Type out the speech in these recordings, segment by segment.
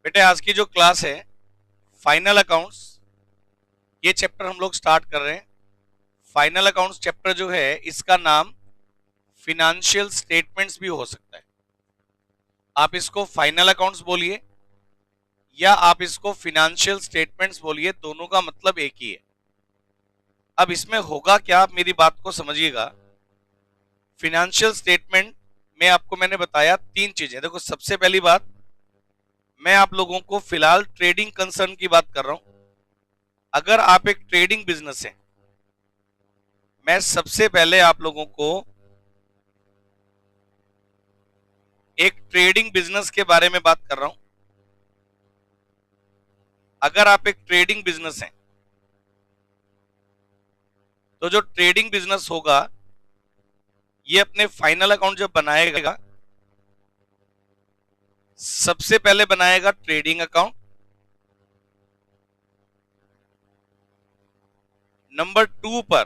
बेटे आज की जो क्लास है फाइनल अकाउंट्स, ये चैप्टर हम लोग स्टार्ट कर रहे हैं। फाइनल अकाउंट्स चैप्टर जो है इसका नाम फिनेंशियल स्टेटमेंट्स भी हो सकता है। आप इसको फाइनल अकाउंट्स बोलिए या आप इसको फिनेंशियल स्टेटमेंट्स बोलिए, दोनों का मतलब एक ही है। अब इसमें होगा क्या, आप मेरी बात को समझिएगा। फिनेंशियल स्टेटमेंट में आपको मैंने बताया तीन चीजें। देखो, सबसे पहली बात, मैं आप लोगों को फिलहाल ट्रेडिंग कंसर्न की बात कर रहा हूं। अगर आप एक ट्रेडिंग बिजनेस है, मैं सबसे पहले आप लोगों को एक ट्रेडिंग बिजनेस के बारे में बात कर रहा हूं। अगर आप एक ट्रेडिंग बिजनेस है तो जो ट्रेडिंग बिजनेस होगा ये अपने फाइनल अकाउंट जब बनाएगा, सबसे पहले बनाएगा ट्रेडिंग अकाउंट। नंबर 2 पर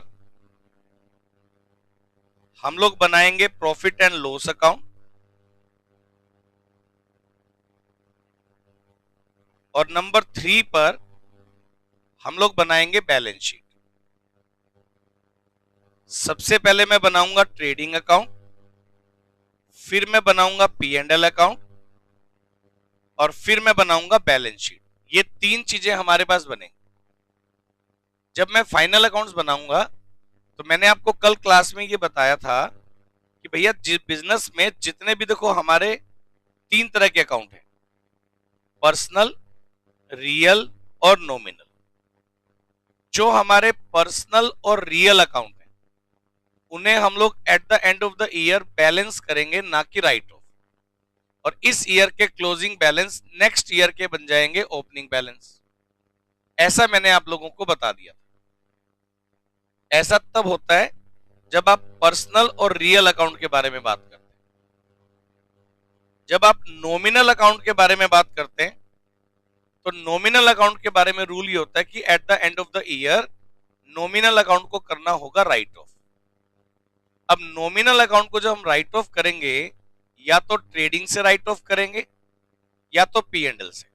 हम लोग बनाएंगे प्रॉफिट एंड लॉस अकाउंट। और नंबर 3 पर हम लोग बनाएंगे बैलेंस शीट। सबसे पहले मैं बनाऊंगा ट्रेडिंग अकाउंट, फिर मैं बनाऊंगा पी एंड एल अकाउंट, और फिर मैं बनाऊंगा बैलेंस शीट। ये तीन चीजें हमारे पास बनेंगी। जब मैं फाइनल अकाउंट्स बनाऊंगा तो मैंने आपको कल क्लास में ये बताया था कि भैया बिजनेस में जितने भी, देखो हमारे तीन तरह के अकाउंट हैं, पर्सनल, रियल और नॉमिनल। जो हमारे पर्सनल और रियल अकाउंट है उन्हें हम लोग at the end of the year balance करेंगे, ना कि राइट ऑफ। और इस ईयर के क्लोजिंग बैलेंस नेक्स्ट ईयर के बन जाएंगे ओपनिंग बैलेंस। ऐसा मैंने आप लोगों को बता दिया था। ऐसा तब होता है जब आप पर्सनल और रियल अकाउंट के बारे में बात करते हैं। जब आप नॉमिनल अकाउंट के बारे में बात करते हैं तो नॉमिनल अकाउंट के बारे में रूल ये होता है कि at the end of the year nominal account को करना होगा राइट ऑफ। अब नॉमिनल अकाउंट को जब हम राइट ऑफ करेंगे, या तो ट्रेडिंग से राइट ऑफ करेंगे या तो पी एंड एल से।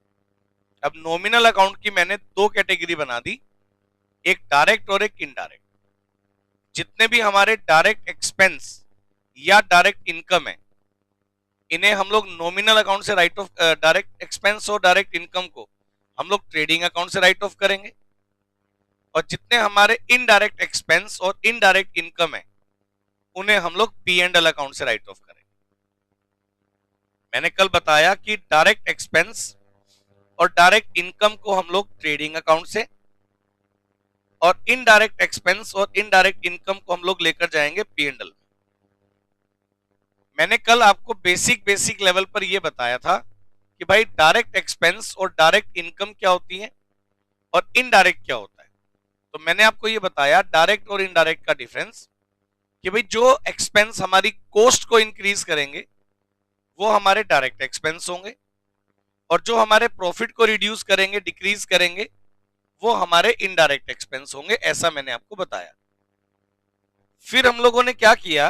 अब नॉमिनल अकाउंट की मैंने दो कैटेगरी बना दी, एक डायरेक्ट और एक इनडायरेक्ट। जितने भी हमारे डायरेक्ट एक्सपेंस या डायरेक्ट इनकम है, इन्हें हम लोग नॉमिनल अकाउंट से राइट ऑफ, डायरेक्ट एक्सपेंस और डायरेक्ट इनकम को हम लोग ट्रेडिंग अकाउंट से राइट ऑफ करेंगे। और जितने हमारे इनडायरेक्ट एक्सपेंस और इनडायरेक्ट इनकम है उन्हें हम लोग पी एंड एल अकाउंट से राइट ऑफ करेंगे। मैंने कल बताया कि डायरेक्ट एक्सपेंस और डायरेक्ट इनकम को हम लोग ट्रेडिंग अकाउंट से, और इनडायरेक्ट एक्सपेंस और इनडायरेक्ट इनकम को हम लोग लेकर जाएंगे पी एंड एल। मैंने कल आपको बेसिक लेवल पर यह बताया था कि भाई डायरेक्ट एक्सपेंस और डायरेक्ट इनकम क्या होती है और इनडायरेक्ट क्या होता है। तो मैंने आपको यह बताया डायरेक्ट और इनडायरेक्ट का डिफरेंस, कि भाई जो एक्सपेंस हमारी कॉस्ट को इंक्रीज करेंगे वो हमारे डायरेक्ट एक्सपेंस होंगे, और जो हमारे प्रॉफिट को रिड्यूस करेंगे, डिक्रीज करेंगे, वो हमारे इनडायरेक्ट एक्सपेंस होंगे। ऐसा मैंने आपको बताया। फिर हम लोगों ने क्या किया,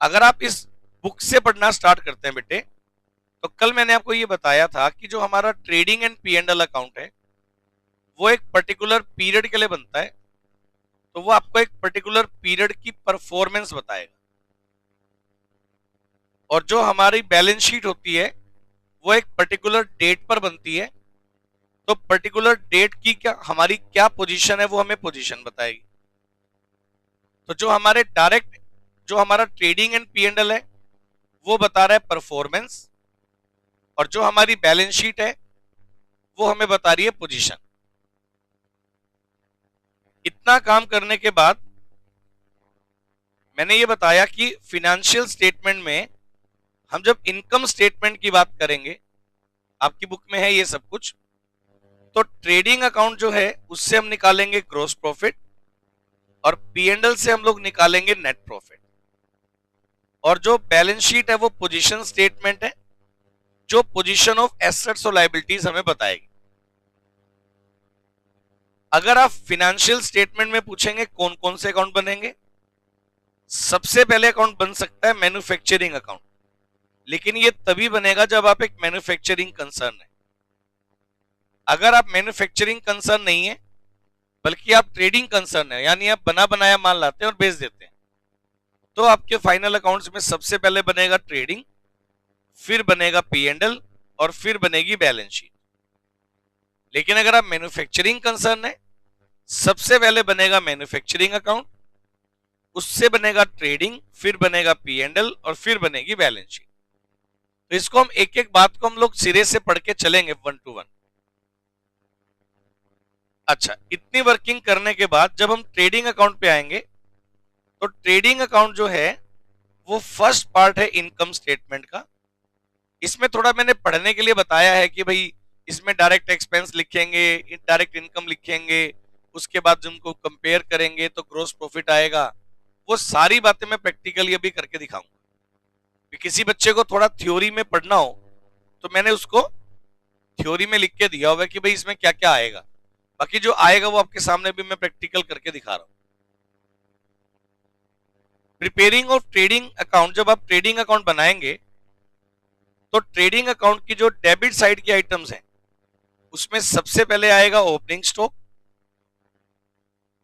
अगर आप इस बुक से पढ़ना स्टार्ट करते हैं बेटे, तो कल मैंने आपको यह बताया था कि जो हमारा trading and P and L account है वो एक पर्टिकुलर पीरियड के लिए बनता है। तो वो आपको एक पर्टिकुलर पीरियड की परफॉर्मेंस बताएगा। और जो हमारी बैलेंस शीट होती है वो एक पर्टिकुलर डेट पर बनती है। तो पर्टिकुलर डेट की क्या हमारी क्या पोजीशन है वो हमें पोजीशन बताएगी। तो जो हमारे डायरेक्ट, जो हमारा trading and P and L है वो बता रहा है परफॉर्मेंस, और जो हमारी बैलेंस शीट है वो हमें बता रही है पोजीशन। इतना काम करने के बाद मैंने ये बताया कि फिनेंशियल स्टेटमेंट में हम जब इनकम स्टेटमेंट की बात करेंगे, आपकी बुक में है ये सब कुछ, तो ट्रेडिंग अकाउंट जो है उससे हम निकालेंगे ग्रॉस प्रॉफिट, और पी एंड एल से हम लोग निकालेंगे नेट प्रॉफिट। और जो बैलेंस शीट है वो पोजीशन स्टेटमेंट है, जो पोजीशन ऑफ एसेट्स और लायबिलिटीज हमें बताएगी। अगर आप फिनेंशियल स्टेटमेंट में पूछेंगे कौन कौन से अकाउंट बनेंगे, सबसे पहले अकाउंट बन सकता है मैन्युफैक्चरिंग अकाउंट, लेकिन ये तभी बनेगा जब आप एक मैन्युफैक्चरिंग कंसर्न है। अगर आप मैन्युफैक्चरिंग कंसर्न नहीं है बल्कि आप ट्रेडिंग कंसर्न है, यानी आप बना बनाया माल लाते हैं और बेच देते हैं, तो आपके फाइनल अकाउंट्स में सबसे पहले बनेगा ट्रेडिंग, फिर बनेगा P&L और फिर बनेगी बैलेंस शीट। लेकिन अगर आप मैन्युफैक्चरिंग कंसर्न है, सबसे पहले बनेगा मैन्युफैक्चरिंग अकाउंट, उससे बनेगा ट्रेडिंग, फिर बनेगा P&L और फिर बनेगी बैलेंस शीट। तो इसको हम एक एक बात को हम लोग सिरे से पढ़ के चलेंगे 1 to 1। अच्छा, इतनी वर्किंग करने के बाद जब हम ट्रेडिंग अकाउंट पे आएंगे तो ट्रेडिंग अकाउंट जो है वो फर्स्ट पार्ट है इनकम स्टेटमेंट का। इसमें थोड़ा मैंने पढ़ने के लिए बताया है कि भाई इसमें डायरेक्ट एक्सपेंस लिखेंगे, डायरेक्ट इनकम लिखेंगे, उसके बाद जो उनको कंपेयर करेंगे तो ग्रोस प्रॉफिट आएगा। वो सारी बातें मैं प्रैक्टिकली अभी करके दिखाऊंगा। किसी बच्चे को थोड़ा थ्योरी में पढ़ना हो तो मैंने उसको थ्योरी में लिख के दिया होगा कि भाई इसमें क्या क्या आएगा, बाकी जो आएगा वो आपके सामने भी मैं प्रैक्टिकल करके दिखा रहा हूं। प्रिपेयरिंग ऑफ ट्रेडिंग अकाउंट, जब आप ट्रेडिंग अकाउंट बनाएंगे तो ट्रेडिंग अकाउंट की जो डेबिट साइड की आइटम्स हैं उसमें सबसे पहले आएगा ओपनिंग स्टॉक,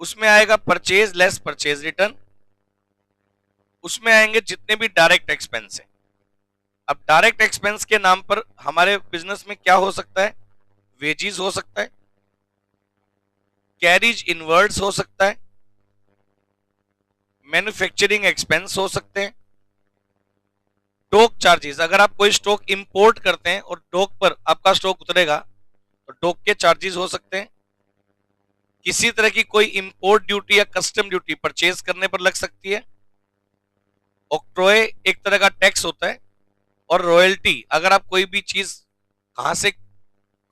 उसमें आएगा परचेज लेस परचेज रिटर्न, उसमें आएंगे जितने भी डायरेक्ट एक्सपेंस हैं। अब डायरेक्ट एक्सपेंस के नाम पर हमारे बिजनेस में क्या हो सकता है, वेजीज हो सकता है, कैरिज इनवर्ड्स हो सकता है, मैन्युफैक्चरिंग एक्सपेंस हो सकते हैं, डॉक चार्जेस, अगर आप कोई स्टॉक इंपोर्ट करते हैं और डॉक पर आपका स्टॉक उतरेगा तो डॉक के चार्जेस हो सकते हैं, किसी तरह की कोई इंपोर्ट ड्यूटी या कस्टम ड्यूटी परचेज करने पर लग सकती है, ऑक्ट्रोए एक तरह का टैक्स होता है, और रॉयल्टी, अगर आप कोई भी चीज कहां से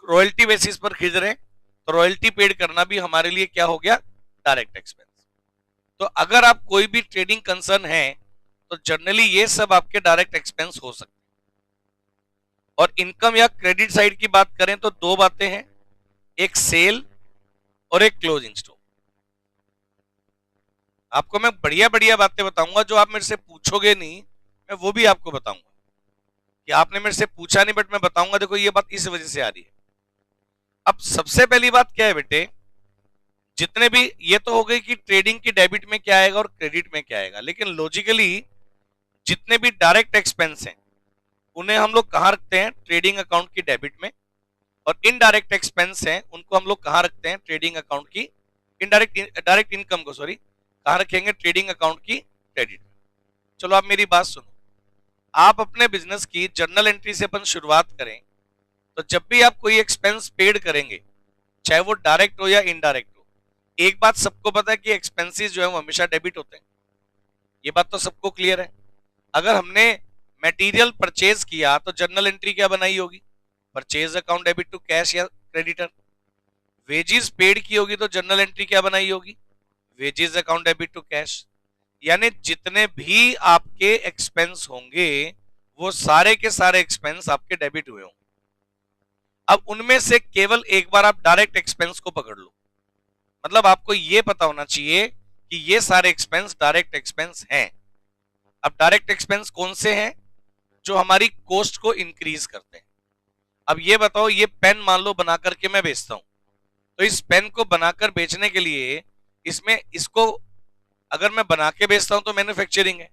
रॉयल्टी बेसिस पर खरीद रहे हैं तो रॉयल्टी पेड करना भी हमारे लिए क्या हो गया, डायरेक्ट एक्सपेंस। तो अगर आप कोई भी ट्रेडिंग कंसर्न है तो जनरली ये सब आपके डायरेक्ट एक्सपेंस हो सकते हैं। और इनकम या क्रेडिट साइड की बात करें तो दो बातें हैं, एक सेल और एक क्लोजिंग स्टॉक। आपको मैं बढ़िया बढ़िया बातें बताऊंगा, जो आप मेरे से पूछोगे नहीं मैं वो भी आपको बताऊंगा, कि आपने मेरे से पूछा नहीं बट मैं बताऊंगा देखो ये बात इस वजह से आ रही है। अब सबसे पहली बात क्या है बेटे, जितने भी, ये तो हो गई कि ट्रेडिंग की डेबिट में क्या आएगा और क्रेडिट में क्या आएगा, लेकिन लॉजिकली जितने भी डायरेक्ट एक्सपेंस हैं उन्हें हम लोग कहां रखते हैं, ट्रेडिंग अकाउंट की डेबिट में, और इनडायरेक्ट एक्सपेंस हैं उनको हम लोग कहां रखते हैं, ट्रेडिंग अकाउंट की डायरेक्ट इनकम को कहां रखेंगे, ट्रेडिंग अकाउंट की क्रेडिट। चलो आप मेरी बात सुनो, आप अपने बिजनेस की जर्नल एंट्री से अपन शुरुआत करें तो जब भी आप कोई एक्सपेंस पेड करेंगे चाहे वो डायरेक्ट हो या इनडायरेक्ट हो, एक बात सबको पता है कि एक्सपेंसेस जो है वो हमेशा डेबिट होते हैं, ये बात तो सबको क्लियर है। अगर हमने मटेरियल परचेज किया तो जर्नल एंट्री क्या बनाई होगी, purchase account debit to cash या क्रेडिटर। वेजेस पेड की होगी तो जर्नल एंट्री क्या बनाई होगी, wages account debit to cash. यानी जितने भी आपके एक्सपेंस होंगे वो सारे के सारे एक्सपेंस आपके डेबिट हुए होंगे। अब उनमें से केवल एक बार आप डायरेक्ट एक्सपेंस को पकड़ लो, मतलब आपको यह पता होना चाहिए कि ये सारे एक्सपेंस डायरेक्ट एक्सपेंस हैं। अब डायरेक्ट एक्सपेंस कौन से हैं, जो हमारी कॉस्ट को इंक्रीज करते हैं। अब ये बताओ, ये पेन मान लो बना करके मैं बेचता हूं, तो इस पेन को बनाकर बेचने के लिए इसमें इसको अगर मैं बना के बेचता हूं तो मैन्युफैक्चरिंग है,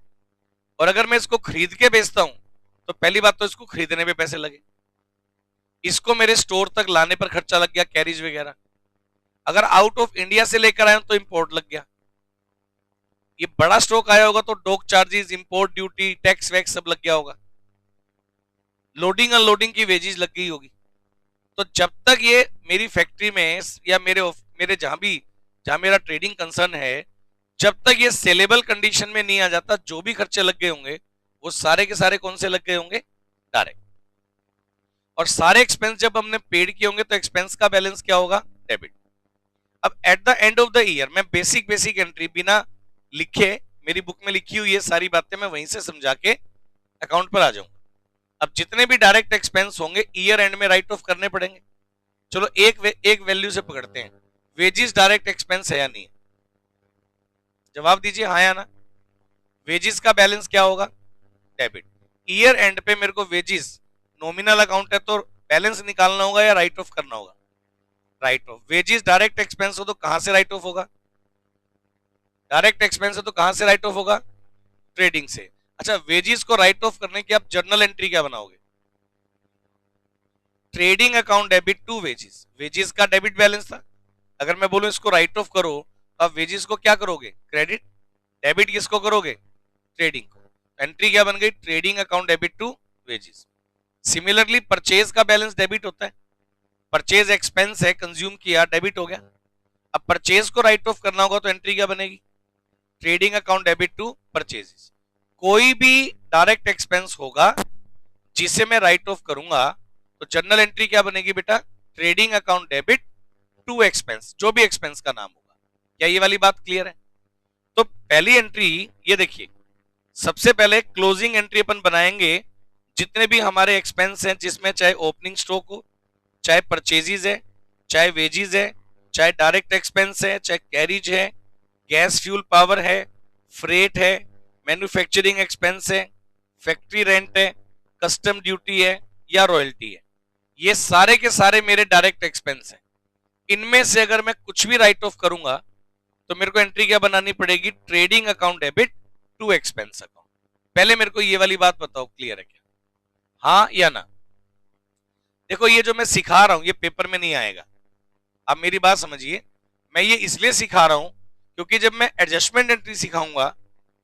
और अगर मैं इसको खरीद के बेचता हूं तो पहली बात तो इसको खरीदने पे पैसे लगे, इसको मेरे स्टोर तक लाने पर खर्चा लग गया, कैरिज वगैरह, अगर आउट ऑफ इंडिया से लेकर आए तो इंपोर्ट लग गया, ये बड़ा स्टॉक आया होगा तो dock charges, import duty, tax वैक्स सब लग गया होगा, लोडिंग अनलोडिंग की वेजेस लग गई होगी। तो जब तक ये मेरी फैक्ट्री में या मेरे जहां मेरा ट्रेडिंग कंसर्न है, जब तक ये सेलेबल कंडीशन में नहीं आ जाता, जो भी खर्चे लग गए होंगे वो सारे के सारे कौन से लग गए होंगे, डायरेक्ट। और सारे एक्सपेंस जब हमने पेड किए होंगे तो एक्सपेंस का बैलेंस क्या होगा, डेबिट। अब at the end of the year मैं बेसिक एंट्री बिना लिखे, मेरी बुक में लिखी हुई है सारी बातें, मैं वहीं से समझा के अकाउंट पर आ जाऊंगा। अब जितने भी डायरेक्ट एक्सपेंस होंगे ईयर एंड में राइट ऑफ करने पड़ेंगे। चलो एक वैल्यू से पकड़ते हैं, वेजेस डायरेक्ट एक्सपेंस है या नहीं, जवाब दीजिए हाँ या ना। वेजेस का बैलेंस क्या होगा, डेबिट। ईयर एंड पे मेरे को वेजेस, नॉमिनल अकाउंट है तो बैलेंस निकालना होगा या राइट ऑफ करना होगा, right of. Wages direct expense हो तो कहां से राइट ऑफ होगा? डायरेक्ट एक्सपेंस है तो कहां से राइट ऑफ होगा? ट्रेडिंग से। अच्छा, वेजेस को राइट ऑफ करने की आप जर्नल एंट्री क्या बनाओगे? Trading account debit to wages. Wages का डेबिट बैलेंस था, अगर मैं बोलूं इसको राइट ऑफ करो तो आप वेजेस को क्या करोगे? क्रेडिट। डेबिट किसको करोगे? ट्रेडिंग को। एंट्री क्या बन गई? Trading account debit to wages. Similarly purchase का बैलेंस डेबिट होता है, परचेज एक्सपेंस है, कंज्यूम किया, डेबिट हो गया। अब परचेज को राइट ऑफ करना होगा तो एंट्री क्या बनेगी? Trading account debit to purchases. कोई भी डायरेक्ट एक्सपेंस होगा जिसे मैं राइट ऑफ करूंगा तो जर्नल एंट्री क्या बनेगी बेटा? Trading account debit to expense, जो भी एक्सपेंस का नाम होगा। क्या ये वाली बात क्लियर है? तो पहली एंट्री ये देखिए, सबसे पहले क्लोजिंग एंट्री अपन बनाएंगे जितने भी हमारे एक्सपेंस हैं, जिसमें चाहे ओपनिंग स्टॉक हो, चाहे परचेजेज है, चाहे वेजेस है, चाहे डायरेक्ट एक्सपेंस है, चाहे कैरिज है, गैस फ्यूल पावर है, फ्रेट है, मैन्युफैक्चरिंग एक्सपेंस है, फैक्ट्री रेंट है, कस्टम ड्यूटी है या रॉयल्टी है, ये सारे के सारे मेरे डायरेक्ट एक्सपेंस हैं। इनमें से अगर मैं कुछ भी राइट ऑफ करूंगा तो मेरे को एंट्री क्या बनानी पड़ेगी? Trading account debit to expense account. पहले मेरे को ये वाली बात बताओ, क्लियर है क्या? हाँ या ना? देखो, ये जो मैं सिखा रहा हूं ये पेपर में नहीं आएगा, आप मेरी बात समझिए। मैं ये इसलिए सिखा रहा हूं क्योंकि जब मैं एडजस्टमेंट एंट्री सिखाऊंगा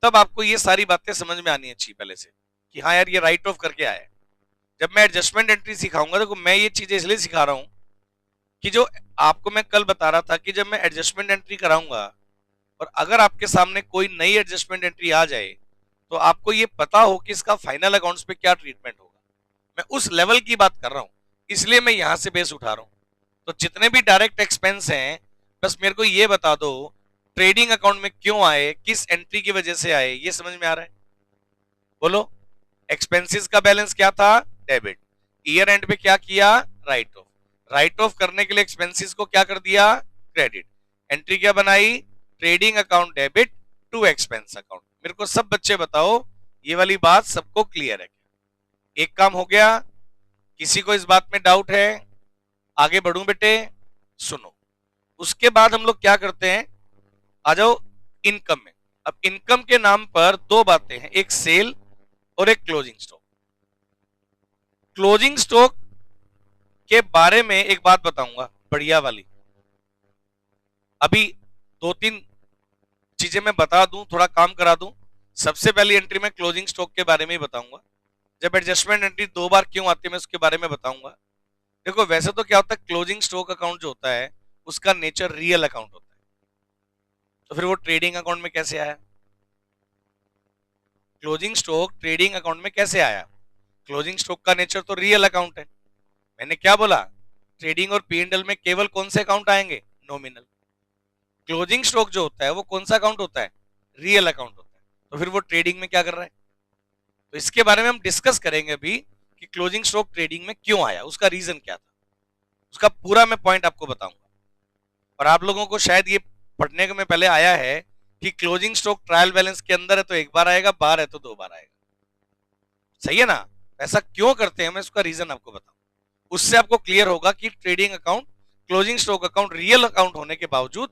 तब आपको ये सारी बातें समझ में आनी अच्छी पहले से, कि हाँ यार ये राइट ऑफ करके आया है। जब मैं एडजस्टमेंट एंट्री सिखाऊंगा तो मैं ये चीजें इसलिए सिखा रहा हूं कि जो आपको मैं कल बता रहा था कि जब मैं एडजस्टमेंट एंट्री कराऊंगा और अगर आपके सामने कोई नई एडजस्टमेंट एंट्री आ जाए तो आपको ये पता हो कि इसका फाइनल अकाउंट्स पे क्या ट्रीटमेंट होगा। मैं उस लेवल की बात कर रहा हूं, इसलिए मैं यहां से बेस उठा रहा हूं। तो जितने भी डायरेक्ट एक्सपेंस हैं बस मेरे को ये बता दो ट्रेडिंग अकाउंट में क्यों आए, किस एंट्री की वजह से आए, ये समझ में आ रहा है? बोलो। एक्सपेंसेस का बैलेंस क्या था? डेबिट। ईयर एंड पे क्या किया? Right of. राइट ऑफ करने के लिए एक्सपेंसेस को क्या कर दिया? क्रेडिट। एंट्री क्या बनाई? Trading account debit to expense account. मेरे को सब बच्चे बताओ ये वाली बात सबको क्लियर है? एक काम हो गया। किसी को इस बात में डाउट है? आगे बढ़ूं बेटे? सुनो, उसके बाद हम लोग क्या करते हैं, आ जाओ इनकम में। अब इनकम के नाम पर दो बातें हैं, एक सेल और एक क्लोजिंग स्टॉक। क्लोजिंग स्टॉक के बारे में एक बात बताऊंगा बढ़िया वाली। अभी दो तीन चीजें मैं बता दूं, थोड़ा काम करा दूं। सबसे पहली एंट्री में क्लोजिंग स्टॉक के बारे में ही बताऊंगा। जब एडजस्टमेंट एंट्री दो बार क्यों आती है मैं उसके बारे में बताऊंगा। देखो, वैसे तो क्या होता है, क्लोजिंग स्टॉक अकाउंट जो होता है उसका नेचर रियल अकाउंट होता है, तो फिर वो ट्रेडिंग अकाउंट में कैसे आया? क्लोजिंग स्टॉक ट्रेडिंग अकाउंट में कैसे आया? क्लोजिंग स्टॉक का नेचर तो रियल अकाउंट है। मैंने क्या बोला? ट्रेडिंग और पी&एल में केवल कौन से अकाउंट आएंगे? नॉमिनल। क्लोजिंग स्टॉक जो होता है वो कौन सा अकाउंट होता है? रियल अकाउंट होता है। तो फिर वो ट्रेडिंग में क्या कर रहा है? तो इसके बारे में हम डिस्कस करेंगे अभी कि क्लोजिंग स्टॉक ट्रेडिंग में क्यों आया, उसका रीजन क्या था, उसका पूरा मैं पॉइंट आपको बताऊंगा। और आप लोगों को शायद ये पढ़ने में पहले आया है कि क्लोजिंग स्टॉक ट्रायल बैलेंस के अंदर है तो एक बार आएगा, बाहर है तो दो बार आएगा। सही है ना? ऐसा क्यों करते हैं मैं उसका रीजन आपको बताऊं, उससे आपको क्लियर होगा कि trading account, closing stock account real account होने के बावजूद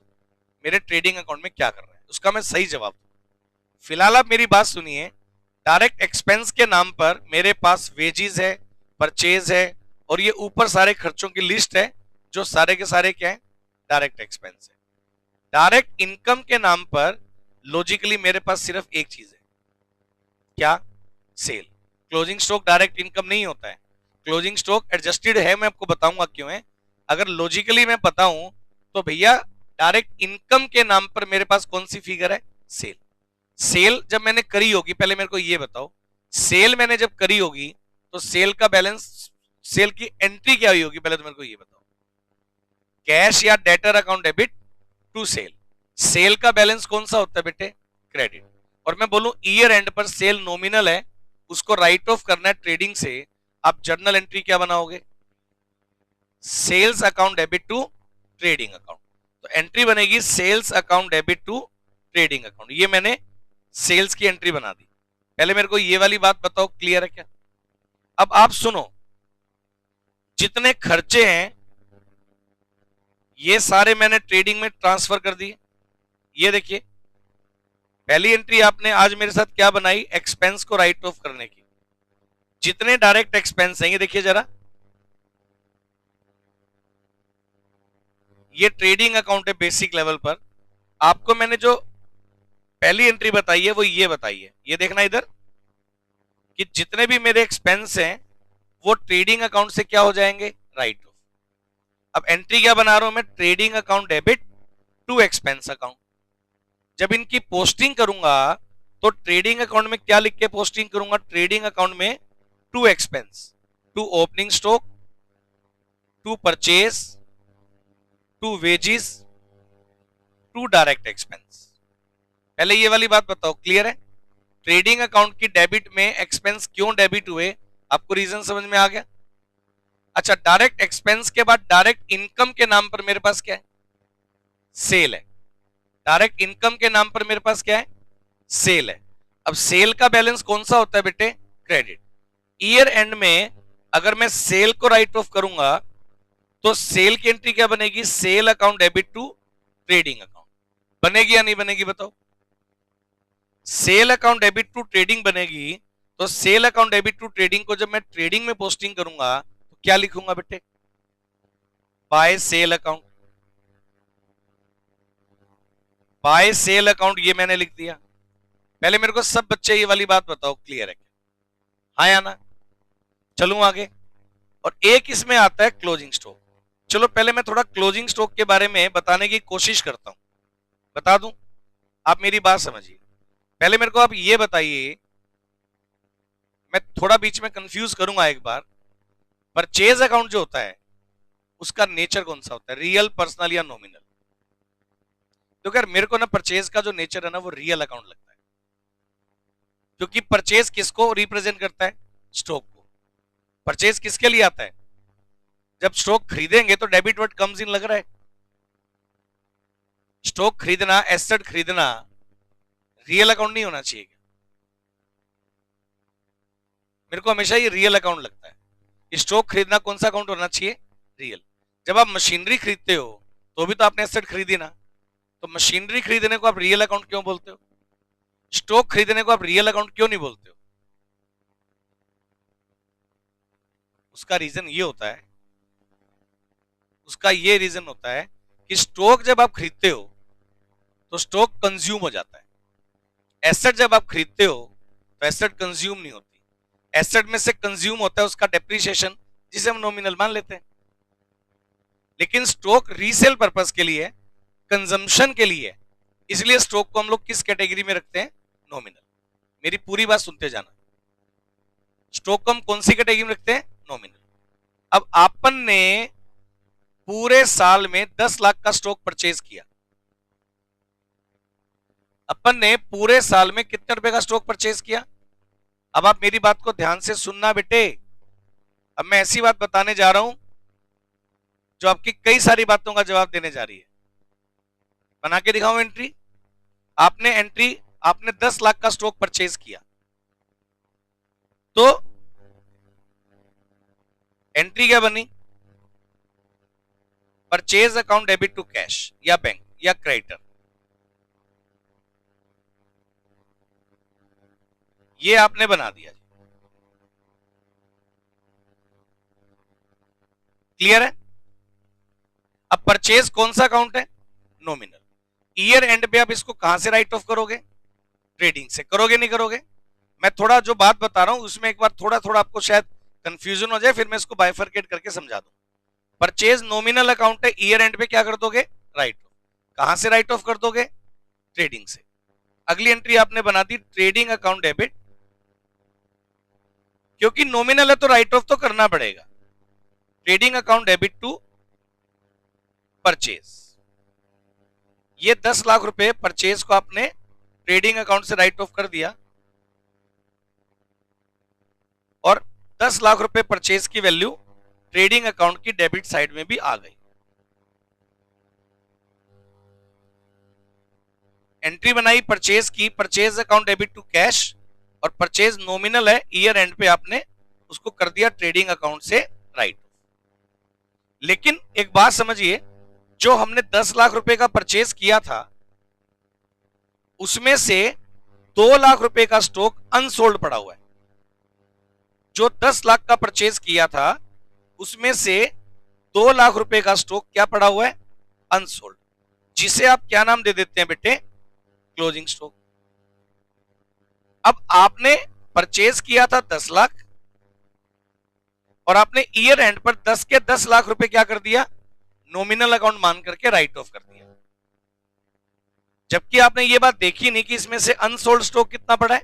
मेरे ट्रेडिंग अकाउंट में क्या कर रहा है, उसका मैं सही जवाब दूं। फिलहाल आप मेरी बात सुनिए। डायरेक्ट एक्सपेंस के नाम पर मेरे पास वेजेस है, परचेज है और ये ऊपर सारे खर्चों की लिस्ट है जो सारे के सारे क्या है? डायरेक्ट एक्सपेंस है। डायरेक्ट इनकम के नाम पर लॉजिकली मेरे पास सिर्फ एक चीज है, क्या? Sale. Closing stock direct income नहीं होता है, क्लोजिंग स्टॉक एडजस्टेड है, मैं आपको बताऊंगा क्यों है। अगर लॉजिकली मैं बताऊं तो भैया डायरेक्ट इनकम के नाम पर मेरे पास कौन सी फिगर है? सेल। सेल जब मैंने करी होगी, पहले मेरे को ये बताओ, सेल मैंने जब करी होगी तो सेल का बैलेंस, सेल की एंट्री क्या हुई होगी, पहले तो मेरे को ये बताओ। कैश या debtor account debit to sale. Sale का बैलेंस कौन सा होता है बेटे? क्रेडिट। और मैं बोलूं ईयर एंड पर सेल नॉमिनल है, उसको राइट ऑफ करना है ट्रेडिंग से, आप जर्नल एंट्री क्या बनाओगे? Sales account debit to trading account. तो एंट्री बनेगी sales account debit to trading account. ये मैंने सेल्स की एंट्री बना दी। पहले मेरे को ये वाली बात बताओ, क्लियर है क्या? अब आप सुनो, जितने खर्चे हैं ये सारे मैंने ट्रेडिंग में ट्रांसफर कर दिए। ये देखिए पहली एंट्री आपने आज मेरे साथ क्या बनाई, एक्सपेंस को राइट ऑफ करने की। जितने डायरेक्ट एक्सपेंस हैं ये देखिए जरा, ये ट्रेडिंग अकाउंट है बेसिक लेवल पर। आपको मैंने जो पहली एंट्री बताई है वो ये बताई है, ये देखना इधर कि जितने भी मेरे एक्सपेंस हैं वो ट्रेडिंग अकाउंट से क्या हो जाएंगे, राइट ऑफ। अब एंट्री क्या बना रहा हूं मैं, trading account debit to expense account. जब इनकी पोस्टिंग करूंगा तो ट्रेडिंग अकाउंट में क्या लिख के पोस्टिंग करूंगा, ट्रेडिंग अकाउंट में to expense, to opening stock, to purchase, to wages, to direct expense. पहले ये वाली बात बताओ, क्लियर है? ट्रेडिंग अकाउंट की डेबिट में एक्सपेंस क्यों डेबिट हुए, आपको रीजन समझ में आ गया? अच्छा, डायरेक्ट एक्सपेंस के बाद डायरेक्ट इनकम के नाम पर मेरे पास क्या है, सेल है। डायरेक्ट इनकम के नाम पर मेरे पास क्या है, सेल है। अब सेल का बैलेंस कौन सा होता है बेटे, क्रेडिट। ईयर एंड में अगर मैं सेल को राइट ऑफ करूंगा तो सेल की एंट्री क्या बनेगी, sale account debit to trading account. बनेगी या नहीं बनेगी बताओ? Sale account debit to trading बनेगी। तो sale account debit to trading को जब मैं ट्रेडिंग में पोस्टिंग करूंगा तो क्या लिखूंगा बेटे, by sale account. By sale account ये मैंने लिख दिया। पहले मेरे को सब बच्चे ये वाली बात बताओ, क्लियर है क्या? हाँ या ना? चलूं आगे। और एक इसमें आता है क्लोजिंग स्टॉक। चलो पहले मैं थोड़ा क्लोजिंग स्टॉक के बारे में बताने की कोशिश करता हूं, बता दूं, आप मेरी बात समझिए। पहले मेरे को आप ये बताइए, मैं थोड़ा बीच में कंफ्यूज करूंगा एक बार। परचेज अकाउंट जो होता है उसका नेचर कौन सा होता है, रियल, पर्सनल या नॉमिनल? तो यार मेरे को ना परचेज का जो नेचर है ना वो रियल अकाउंट लगता है, क्योंकि परचेज किसको रिप्रेजेंट करता है, स्टॉक को। परचेज किसके लिए आता है, जब स्टॉक खरीदेंगे तो डेबिट वर्ड कम्स इन लग रहा है। स्टॉक खरीदना, एसेट खरीदना रियल अकाउंट नहीं होना चाहिए क्या? मेरे को हमेशा ये रियल अकाउंट लगता है। स्टॉक खरीदना कौन सा अकाउंट होना चाहिए, रियल। जब आप मशीनरी खरीदते हो तो भी तो आपने एसेट खरीदी ना, तो मशीनरी खरीदने को आप रियल अकाउंट क्यों बोलते हो, स्टॉक खरीदने को आप रियल अकाउंट क्यों नहीं बोलते हो? उसका रीजन ये होता है, उसका ये रीजन होता है कि स्टॉक जब आप खरीदते हो तो स्टॉक कंज्यूम हो जाता है। एसेट जब आप खरीदते हो तो एसेट कंज्यूम नहीं होती। एसेट में से कंज्यूम होता है उसका डेप्रिसिएशन, जिसे हम नॉमिनल मान लेते हैं। लेकिन स्टॉक रीसेल पर्पस के लिए, कंजम्पशन के लिए, इसलिए स्टॉक को हम लोग किस कैटेगरी में रखते हैं, नॉमिनल। मेरी पूरी बात सुनते जाना। स्टॉक को हम कौन सी कैटेगरी में रखते हैं, नॉमिनल। अब आपन ने पूरे साल में 10 लाख का स्टॉक परचेज किया। अपन ने पूरे साल में कितने रुपए का स्टॉक परचेज किया? अब आप मेरी बात को ध्यान से सुनना बेटे। अब मैं ऐसी बात बताने जा रहा हूं जो आपकी कई सारी बातों का जवाब देने जा रही है। बना के दिखाऊं एंट्री। आपने 10 लाख का स्टॉक परचेज किया तो एंट्री क्या बनी, purchase account debit to cash या बैंक या क्रेडिटर। ये आपने बना दिया। क्लियर है? अब परचेज कौन सा अकाउंट है, नॉमिनल। ईयर एंड पे आप इसको कहां से राइट ऑफ करोगे, ट्रेडिंग से। करोगे नहीं करोगे? मैं थोड़ा जो बात बता रहा हूं उसमें एक बार थोड़ा थोड़ा आपको शायद कंफ्यूजन हो जाए, फिर मैं इसको बाइफरकेट करके समझा दूं। परचेज नॉमिनल अकाउंट है, ईयर एंड पे क्या कर दोगे, राइट ऑफ। कहां से राइट ऑफ कर दोगे, ट्रेडिंग से। अगली एंट्री आपने बना दी ट्रेडिंग अकाउंट डेबिट, क्योंकि नॉमिनल है तो राइट ऑफ तो करना पड़ेगा। Trading account debit to purchase. ये 10 लाख रुपए परचेज को आपने ट्रेडिंग अकाउंट से राइट ऑफ कर दिया और 10 लाख रुपए परचेज की वैल्यू ट्रेडिंग अकाउंट की डेबिट साइड में भी आ गई। एंट्री बनाई परचेज की, purchase account debit to cash, और परचेज नॉमिनल है, ईयर एंड पे आपने उसको कर दिया ट्रेडिंग अकाउंट से राइट। लेकिन एक बात समझिए, जो हमने 10 लाख रुपए का परचेज किया था उसमें से 2 लाख रुपए का स्टॉक अनसोल्ड पड़ा हुआ है। जो 10 लाख का परचेज किया था उसमें से 2 लाख रुपए का स्टॉक क्या पड़ा हुआ है? अनसोल्ड, जिसे आप क्या नाम दे देते हैं बेटे? Closing stock. अब आपने परचेज किया था 10 लाख और आपने ईयर एंड पर 10 के 10 लाख रुपए क्या कर दिया? नॉमिनल अकाउंट मान करके राइट ऑफ कर दिया, जबकि आपने ये बात देखी नहीं कि इसमें से अनसोल्ड स्टॉक कितना पड़ा है?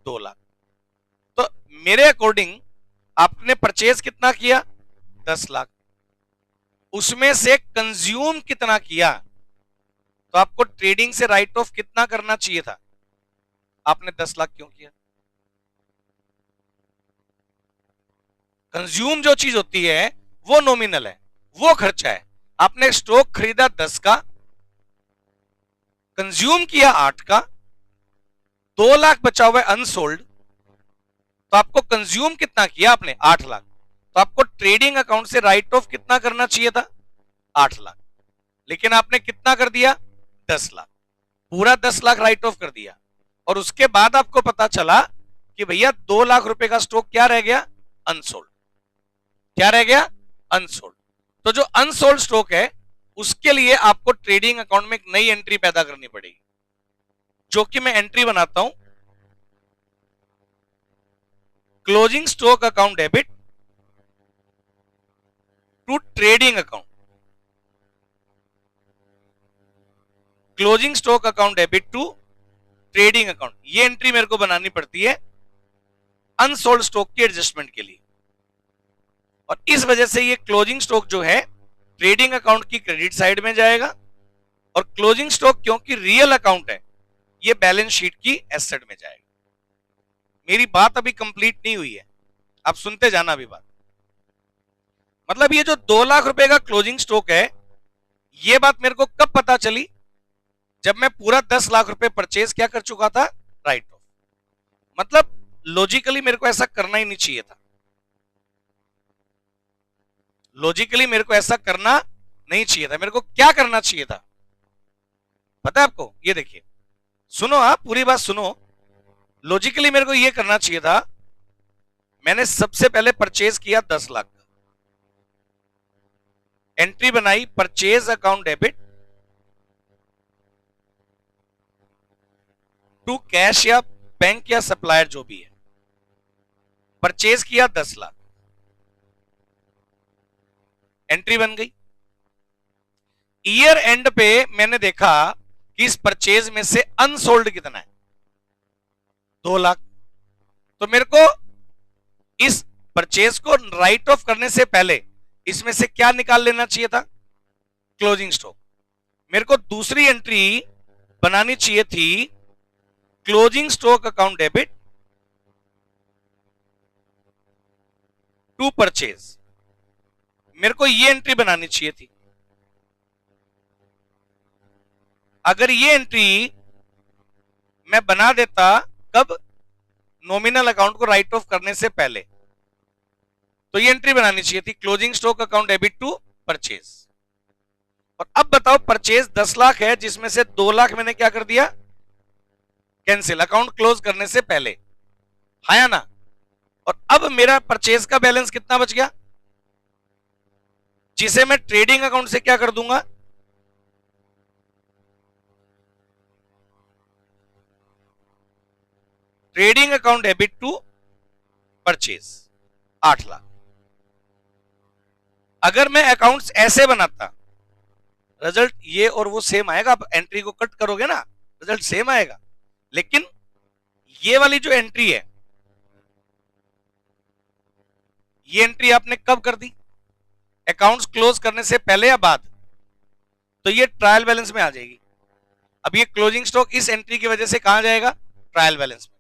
2 लाख। तो मेरे अकॉर्डिंग आपने परचेज कितना किया? 10 लाख। उसमें से कंज्यूम कितना किया? तो आपको ट्रेडिंग से राइट ऑफ कितना करना चाहिए था? आपने 10 लाख क्यों किया? कंज्यूम जो चीज होती है वो नॉमिनल है, वो खर्चा है। आपने स्टॉक खरीदा 10 का, कंज्यूम किया 8 का, 2 लाख बचा हुआ है अनसोल्ड, तो आपको कंज्यूम कितना किया आपने? 8 लाख। तो आपको ट्रेडिंग अकाउंट से राइट ऑफ कितना करना चाहिए था? 8 लाख। लेकिन आपने कितना कर दिया? 10 लाख। पूरा 10 लाख राइट ऑफ कर दिया और उसके बाद आपको पता चला कि भैया 2 लाख रुपए का स्टॉक क्या रह गया? अनसोल्ड। क्या रह गया? अनसोल्ड। तो जो अनसोल्ड स्टॉक है उसके लिए आपको ट्रेडिंग अकाउंट में एक नई एंट्री पैदा करनी पड़ेगी, जो कि मैं एंट्री बनाता हूं, closing stock account debit to trading account. Closing stock account debit to trading account, ये एंट्री मेरे को बनानी पड़ती है अनसोल्ड स्टॉक की एडजस्टमेंट के लिए। और इस वजह से ये क्लोजिंग स्टॉक जो है ट्रेडिंग अकाउंट की क्रेडिट साइड में जाएगा और क्लोजिंग स्टॉक क्योंकि रियल अकाउंट है ये बैलेंस शीट की एसेट में जाएगा। मेरी बात अभी कंप्लीट नहीं हुई है, आप सुनते जाना अभी बात। मतलब ये जो 2 लाख रुपए का क्लोजिंग स्टॉक है, ये बात मेरे को कब पता चली? जब मैं पूरा 10 लाख रुपए परचेज क्या कर चुका था? Right of. मतलब लॉजिकली मेरे को ऐसा करना ही नहीं चाहिए था। लॉजिकली मेरे को ऐसा करना नहीं चाहिए था। मेरे को क्या करना चाहिए था पता है आपको? ये देखिए, सुनो, आप पूरी बात सुनो। लॉजिकली मेरे को ये करना चाहिए था, मैंने सबसे पहले परचेज किया 10 लाख का, एंट्री बनाई purchase account debit to cash या बैंक या सप्लायर जो भी है, परचेज किया 10 लाख, एंट्री बन गई। ईयर एंड पे मैंने देखा कि इस परचेज में से अनसोल्ड कितना है? 2 लाख। तो मेरे को इस परचेज को राइट ऑफ करने से पहले इसमें से क्या निकाल लेना चाहिए था? Closing stock. मेरे को दूसरी एंट्री बनानी चाहिए थी closing stock account debit to purchase. मेरे को ये एंट्री बनानी चाहिए थी। अगर ये एंट्री मैं बना देता कब? नॉमिनल अकाउंट को राइट ऑफ करने से पहले, तो ये एंट्री बनानी चाहिए थी closing stock account debit to purchase. और अब बताओ, परचेज 10 लाख है जिसमें से 2 लाख मैंने क्या कर दिया? कैंसिल, अकाउंट क्लोज करने से पहले, है ना? और अब मेरा परचेज का बैलेंस कितना बच गया, जिसे मैं ट्रेडिंग अकाउंट से क्या कर दूंगा? Trading account debit to purchase 8 lakh. अगर मैं अकाउंट्स ऐसे बनाता, रिजल्ट ये और वो सेम आएगा। आप एंट्री को कट करोगे ना, रिजल्ट सेम आएगा। लेकिन ये वाली जो एंट्री है, ये एंट्री आपने कब कर दी? अकाउंट्स क्लोज करने से पहले या बाद? तो ये ट्रायल बैलेंस में आ जाएगी। अब ये क्लोजिंग स्टॉक इस एंट्री की वजह से कहां जाएगा? ट्रायल बैलेंस में।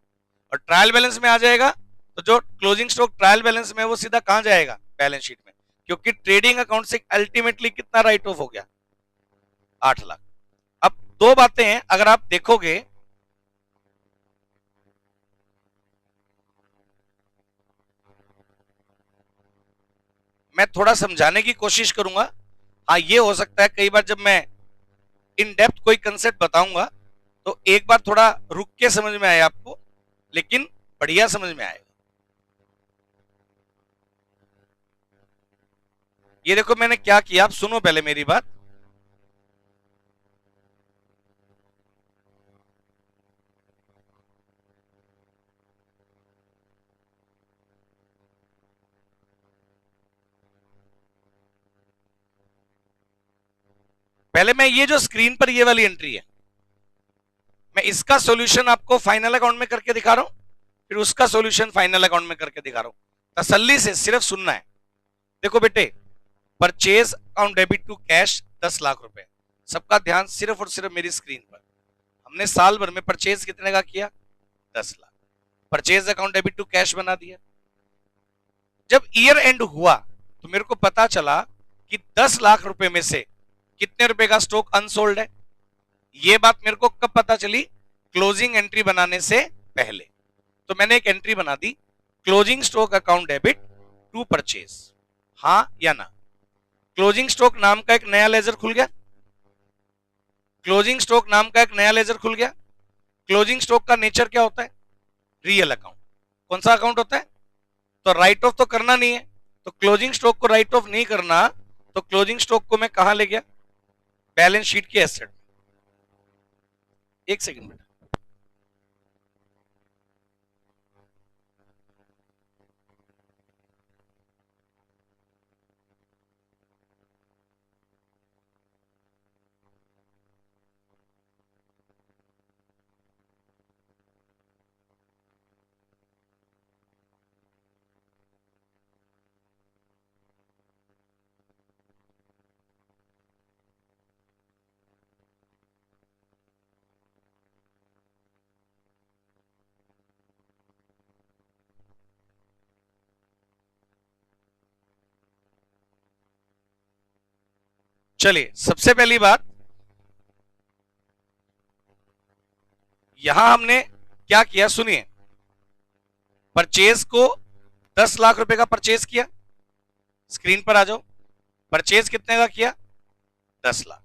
और ट्रायल बैलेंस में आ जाएगा तो जो क्लोजिंग स्टॉक ट्रायल बैलेंस में है वो सीधा कहां जाएगा? बैलेंस शीट में, क्योंकि ट्रेडिंग अकाउंट से अल्टीमेटली कितना राइट ऑफ हो गया? 8 लाख। अब दो बातें हैं, अगर आप देखोगे मैं थोड़ा समझाने की कोशिश करूंगा। हाँ, ये हो सकता है कई बार जब मैं इन डेप्थ कोई कंसेप्ट बताऊंगा तो एक बार थोड़ा रुक के समझ में आए आपको, लेकिन बढ़िया समझ में आएगा। ये देखो मैंने क्या किया, आप सुनो पहले मेरी बात। पहले मैं ये जो स्क्रीन पर ये वाली एंट्री है, मैं इसका सॉल्यूशन आपको फाइनल अकाउंट में करके दिखा रहा हूं, फिर उसका सॉल्यूशन फाइनल अकाउंट में करके दिखा रहा हूं। तसल्ली से सिर्फ सुनना है। देखो बेटे, purchase account debit to cash 10 lakh रुपए। सबका ध्यान सिर्फ और सिर्फ मेरी स्क्रीन पर। हमने साल भर में परचेज कितने का किया? 10 lakh. Purchase account debit to cash बना दिया। जब ईयर एंड हुआ तो मेरे को पता चला कि 10 लाख रुपए में से कितने रुपए का स्टॉक अनसोल्ड है। यह बात मेरे को कब पता चली? क्लोजिंग एंट्री बनाने से पहले। तो मैंने एक एंट्री बना दी, closing stock account debit to purchase. हां या ना? क्लोजिंग स्टॉक नाम का एक नया लेजर खुल गया। क्लोजिंग स्टॉक नाम का एक नया लेजर खुल गया। क्लोजिंग स्टॉक का नेचर क्या होता है? Real account. कौन सा अकाउंट होता है? तो राइट ऑफ तो करना नहीं है, तो क्लोजिंग स्टॉक को राइट ऑफ नहीं करना, तो क्लोजिंग स्टॉक को मैं कहां ले गया? बैलेंस शीट के एसेट। एक सेकंड बेटा। चलिए, सबसे पहली बात, यहां हमने क्या किया सुनिए। परचेज को 10 लाख रुपए का परचेज किया। स्क्रीन पर आ जाओ। परचेज कितने का किया? 10 लाख।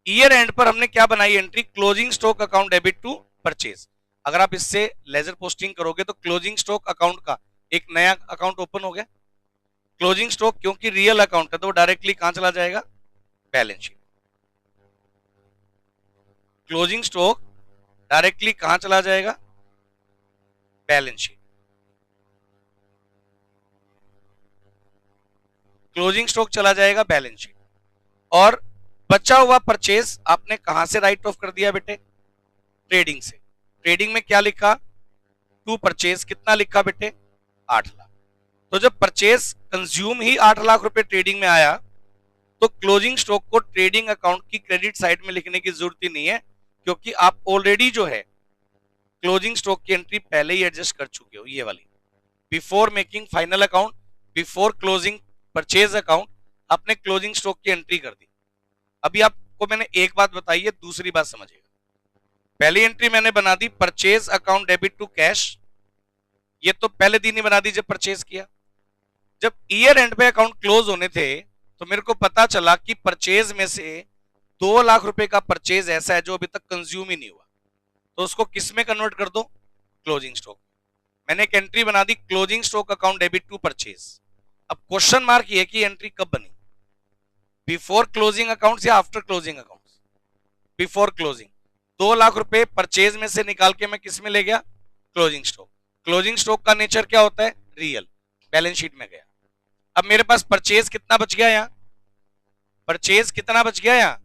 ईयर एंड पर हमने क्या बनाई entry? Closing stock account debit to purchase. अगर आप इससे लेजर पोस्टिंग करोगे तो क्लोजिंग स्टॉक अकाउंट का एक नया अकाउंट ओपन हो गया। क्लोजिंग स्टॉक क्योंकि रियल अकाउंट है तो डायरेक्टली कहां चला जाएगा? Balance sheet. Closing stock directly कहां चला जाएगा? Balance sheet. क्लोजिंग स्टॉक चला जाएगा बैलेंस शीट। और बचा हुआ परचेज आपने कहां से राइट ऑफ कर दिया बेटे? ट्रेडिंग से। ट्रेडिंग में क्या लिखा? To purchase. कितना लिखा बेटे? 8 लाख। तो जब परचेज कंज्यूम ही 8 लाख रुपए ट्रेडिंग में आया तो क्लोजिंग स्टॉक को ट्रेडिंग अकाउंट की क्रेडिट साइड में लिखने की जरूरत ही नहीं है, क्योंकि आप ऑलरेडी जो है क्लोजिंग स्टॉक की एंट्री पहले ही एडजस्ट कर चुके हो। ये वाली before making final account, before closing purchase account, आपने क्लोजिंग स्टॉक की एंट्री कर दी। अभी आपको मैंने एक बात बताई है, दूसरी बात समझिएगा। पहली एंट्री मैंने बना दी purchase account debit to cash. ये तो पहले दिन ही बना दी जब परचेज किया। जब ईयर एंड पे अकाउंट क्लोज होने थे तो मेरे को पता चला कि परचेज में से 2 लाख रुपए का परचेज ऐसा है जो अभी तक कंज्यूम ही नहीं हुआ, तो उसको किस में कन्वर्ट कर दो? Closing stock. मैंने एक एंट्री बना दी closing stock account debit to purchase. अब क्वेश्चन मार्क ये कि एंट्री कब बनी? बिफोर क्लोजिंग अकाउंट्स या after closing accounts? Before closing. 2 lakh रुपए परचेज में से निकाल के मैं किस में ले गया? Closing stock. क्लोजिंग स्टॉक का नेचर क्या होता है? रियल। बैलेंस शीट में गया। अब मेरे पास परचेज कितना बच गया? यहां परचेज कितना बच गया? यहां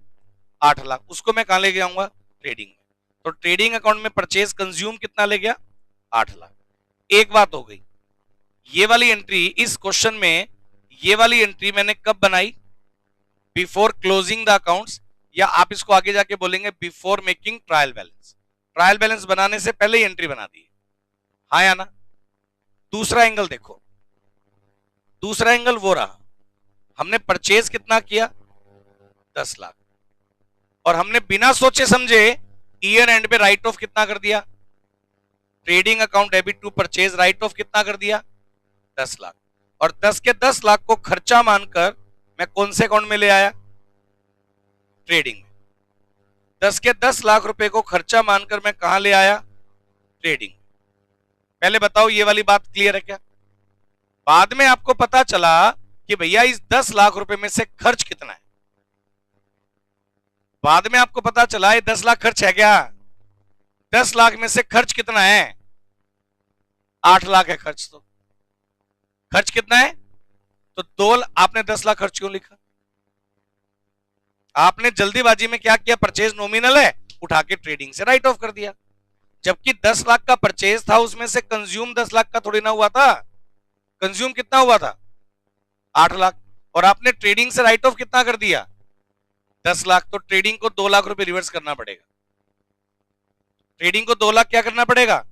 8 लाख। उसको मैं कहां ले जाऊंगा? ट्रेडिंग में। तो ट्रेडिंग अकाउंट में परचेज कंज्यूम कितना ले गया? 8 लाख। एक बात हो गई, ये वाली एंट्री इस क्वेश्चन में, ये वाली एंट्री मैंने कब बनाई? बिफोर क्लोजिंग द अकाउंट्स, या आप इसको आगे जाके बोलेंगे before making trial balance. Trial balance बनाने से पहले ही एंट्री बना दी। हाँ या ना? दूसरा एंगल देखो। दूसरा एंगल वो रहा, हमने परचेज कितना किया? 10 लाख। और हमने बिना सोचे समझे ईयर एंड पे राइट ऑफ कितना कर दिया? Trading account debit to purchase write off कितना कर दिया? 10 लाख। और 10 के 10 लाख को खर्चा मानकर मैं कौन से अकाउंट में ले आया? ट्रेडिंग में। 10 के 10 लाख रुपए को खर्चा मानकर मैं कहां ले आया? ट्रेडिंग। पहले बताओ ये वाली बात क्लियर है क्या? बाद में आपको पता चला कि भैया इस 10 लाख रुपए में से खर्च कितना है। बाद में आपको पता चला ये 10 लाख खर्च है क्या? 10 लाख में से खर्च कितना है? 8 लाख है खर्च। तो खर्च कितना है? तो आपने 10 लाख खर्च क्यों लिखा? आपने जल्दीबाजी में क्या किया? परचेज नॉमिनल है, उठा के ट्रेडिंग से राइट ऑफ कर दिया। जबकि 10 लाख का परचेज था, उसमें से कंज्यूम 10 लाख का थोड़ी ना हुआ था। कंज्यूम कितना हुआ था? 8 लाख। और आपने ट्रेडिंग से राइट ऑफ कितना कर दिया? 10 लाख। तो ट्रेडिंग को 2 लाख रुपए रिवर्स करना पड़ेगा। ट्रेडिंग को 2 लाख क्या करना पड़ेगा?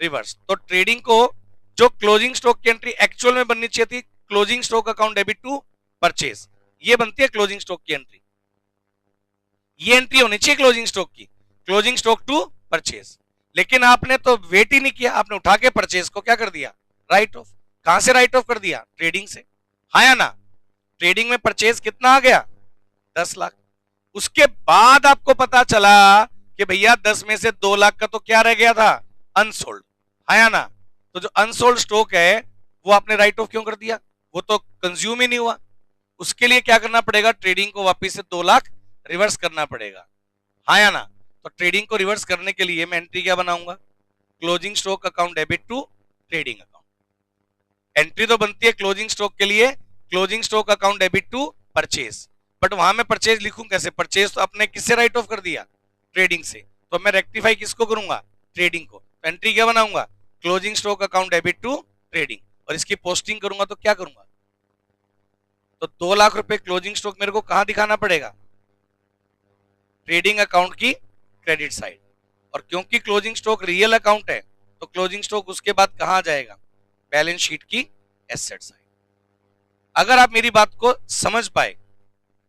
रिवर्स। तो ट्रेडिंग को जो क्लोजिंग स्टॉक की एंट्री एक्चुअल में बननी चाहिए थी, closing stock account debit to purchase, ये बनती है क्लोजिंग स्टॉक की एंट्री। ये एंट्री होनी चाहिए क्लोजिंग स्टॉक की, क्लोजिंग स्टॉक टू परचेज। लेकिन आपने तो वेट ही नहीं किया, आपने उठा के परचेज को क्या कर दिया? Right of. कहां से राइट ऑफ कर दिया? ट्रेडिंग से। हाँ या ना? ट्रेडिंग में परचेज कितना आ गया? 10 लाख। उसके बाद आपको पता चला कि भैया 10 में से 2 लाख का तो क्या रह गया था? अनसोल्ड। हाँ या ना? तो जो अनसोल्ड स्टॉक है वो आपने राइट ऑफ क्यों कर दिया? वो तो कंज्यूम ही नहीं हुआ। उसके लिए क्या करना पड़ेगा? ट्रेडिंग को वापस से 2 लाख रिवर्स करना पड़ेगा। हाँ या ना? तो ट्रेडिंग को रिवर्स करने के लिए मैं एंट्री क्या बनाऊंगा? Closing stock account debit to trading account. Entry तो बनती है क्लोजिंग स्टॉक के लिए, closing stock account debit to purchase. But वहां मैं परचेज लिखूं कैसे? परचेज तो अपने किससे राइट ऑफ कर दिया? ट्रेडिंग से। तो मैं रेक्टिफाई किसको करूंगा? ट्रेडिंग को। तो एंट्री क्या बनाऊंगा? Closing stock account debit to trading. और इसकी पोस्टिंग करूंगा तो क्या करूंगा? तो 2 लाख रुपए क्लोजिंग स्टॉक मेरे को कहां दिखाना पड़ेगा? ट्रेडिंग अकाउंट की क्रेडिट साइड। और क्योंकि क्लोजिंग स्टॉक रियल अकाउंट है तो क्लोजिंग स्टॉक उसके बाद कहां जाएगा? बैलेंस शीट की एसेट साइड। अगर आप मेरी बात को समझ पाए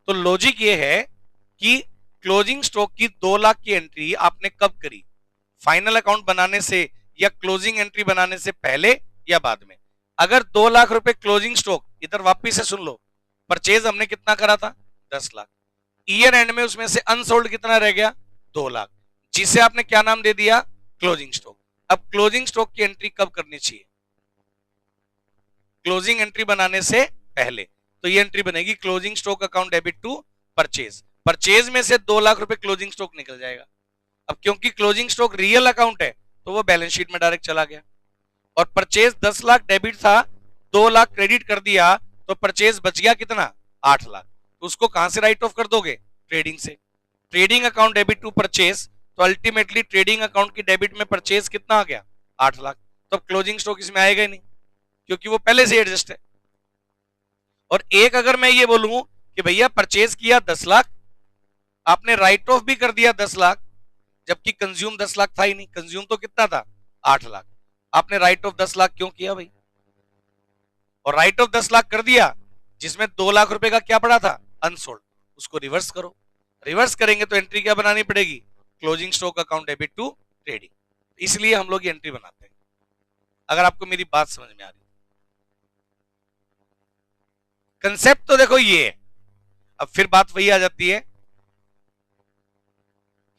तो लॉजिक ये है कि क्लोजिंग स्टॉक की 2 लाख की एंट्री आपने कब करी? फाइनल अकाउंट बनाने से या क्लोजिंग एंट्री बनाने से पहले या बाद में? अगर 2 लाख रुपए क्लोजिंग स्टॉक, इधर वापिस से सुन लो, परचेज हमने कितना करा था? 10 लाख। ईयर एंड में उसमें से अनसोल्ड कितना रह गया? 2 लाख, जिसे आपने क्या नाम दे दिया? Closing stock. अब क्लोजिंग स्टॉक की एंट्री कब करनी चाहिए? क्लोजिंग एंट्री बनाने से पहले। तो ये एंट्री बनेगी closing stock account debit to purchase. Purchase में से 2 लाख रुपए क्लोजिंग स्टॉक निकल जाएगा। अब क्योंकि क्लोजिंग स्टॉक रियल अकाउंट है तो वो बैलेंस शीट में डायरेक्ट चला गया। और परचेज 10 लाख डेबिट था, 2 लाख क्रेडिट कर दिया, तो परचेज बच गया कितना? 8 लाख। तो उसको कहां से राइट ऑफ कर दोगे? ट्रेडिंग से। Trading account debit to purchase, तो अल्टीमेटली ट्रेडिंग अकाउंट की डेबिट में परचेज कितना आ गया? 8 लाख। तो अब क्लोजिंग स्टॉक इसमें आएगा ही नहीं क्योंकि वो पहले से एडजस्ट है। और एक अगर मैं ये बोलूं कि भैया परचेज किया 10 लाख, आपने राइट ऑफ भी कर दिया 10 लाख, जबकि कंज्यूम 10 लाख था ही नहीं। कंज्यूम तो कितना था? 8 लाख। आपने राइट ऑफ 10 लाख क्यों किया भाई? और राइट ऑफ 10 लाख कर दिया जिसमें 2 लाख रुपए का क्या पड़ा था? अनसोल्ड। उसको रिवर्स करो। रिवर्स करेंगे तो एंट्री क्या बनानी पड़ेगी? Closing stock account debit to trading. इसलिए हम लोग ये एंट्री बनाते हैं। अगर आपको मेरी बात समझ में आ रही, कंसेप्ट तो देखो ये है। अब फिर बात वही आ जाती है,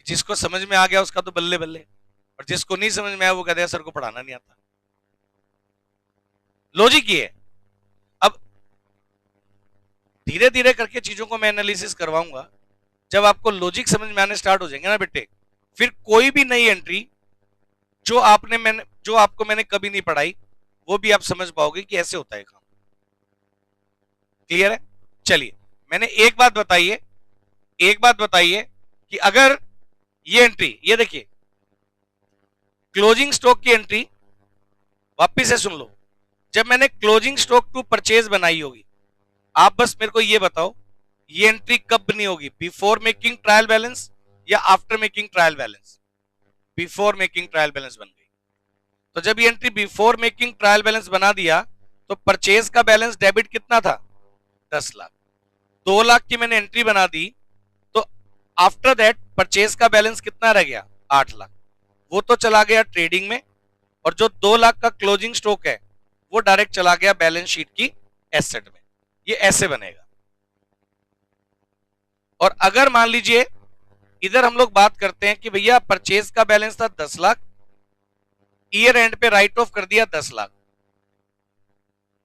जिसको समझ में आ गया उसका तो बल्ले बल्ले, और जिसको नहीं समझ में आया वो कहते हैं सर को पढ़ाना नहीं आता। लॉजिक ये है। अब धीरे धीरे करके चीजों को मैं एनालिसिस करवाऊंगा। जब आपको लॉजिक समझ में आने स्टार्ट हो जाएंगे ना बेटे, फिर कोई भी नई एंट्री जो आपको मैंने कभी नहीं पढ़ाई वो भी आप समझ पाओगे कि ऐसे होता है काम। क्लियर है? चलिए मैंने एक बात बताइए कि अगर ये एंट्री, ये देखिए क्लोजिंग स्टॉक की एंट्री, वापिस से सुन लो, जब मैंने क्लोजिंग स्टॉक टू परचेज बनाई होगी, आप बस मेरे को ये बताओ ये एंट्री कब बनी होगी? बिफोर मेकिंग ट्रायल बैलेंस या after making trial balance? Before making trial balance बन गई। तो जब ये entry before making trial balance बना दिया तो परचेज का बैलेंस डेबिट कितना था? 10 लाख। 2 लाख की मैंने एंट्री बना दी, तो आफ्टर दैट परचेज का बैलेंस कितना रह गया? 8 लाख। वो तो चला गया ट्रेडिंग में, और जो 2 लाख का क्लोजिंग स्टॉक है वो डायरेक्ट चला गया बैलेंस शीट की एसेट में। ये ऐसे बनेगा। और अगर मान लीजिए इधर हम लोग बात करते हैं कि भैया परचेज का बैलेंस था 10 लाख, ईयर एंड पे राइट ऑफ कर दिया 10 लाख,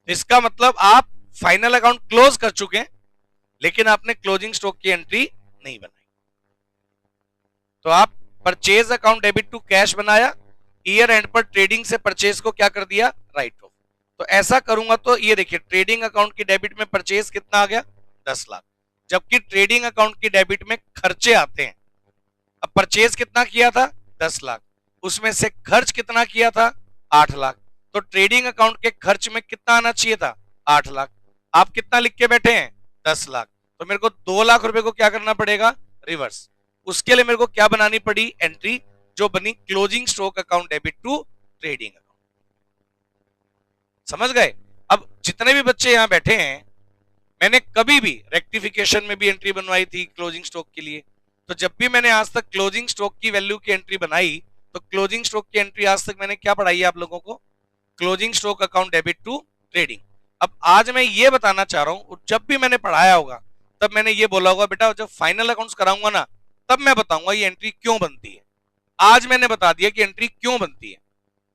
इसका मतलब आप फाइनल अकाउंट क्लोज कर चुके हैं लेकिन आपने क्लोजिंग स्टॉक की एंट्री नहीं बनाई। तो आप purchase account debit to cash बनाया, ईयर एंड पर ट्रेडिंग से परचेज को क्या कर दिया, राइट ऑफ। तो ऐसा करूंगा तो ये देखिए ट्रेडिंग अकाउंट की डेबिट में परचेज कितना आ गया, 10 लाख, जबकि ट्रेडिंग अकाउंट की डेबिट में खर्चे आते हैं। अब परचेज कितना किया था, 10 लाख, उसमें से खर्च कितना किया था, 8 लाख। तो ट्रेडिंग अकाउंट के खर्च में कितना आना चाहिए था, 8 लाख। आप कितना लिख के बैठे हैं, 10 लाख। तो मेरे को 2 लाख रुपए को क्या करना पड़ेगा, रिवर्स। उसके लिए मेरे को क्या बनानी पड़ी, एंट्री, जो बनी closing stock account debit to trading account. समझ गए। अब जितने भी बच्चे यहां बैठे हैं, मैंने कभी भी रेक्टिफिकेशन में भी एंट्री बनवाई थी क्लोजिंग स्टॉक के लिए। तो जब भी मैंने आज तक क्लोजिंग स्टॉक की वैल्यू की एंट्री बनाई, तो क्लोजिंग स्टॉक की एंट्री आज तक मैंने क्या पढ़ाई है आप लोगों को, closing stock account debit to trading. अब आज मैं ये बताना चाह रहा हूं, जब भी मैंने पढ़ाया होगा तब मैंने ये बोला होगा, बेटा जब फाइनल अकाउंट्स कराऊंगा ना तब मैं बताऊंगा ये एंट्री क्यों बनती है। आज मैंने बता दिया कि एंट्री क्यों बनती है।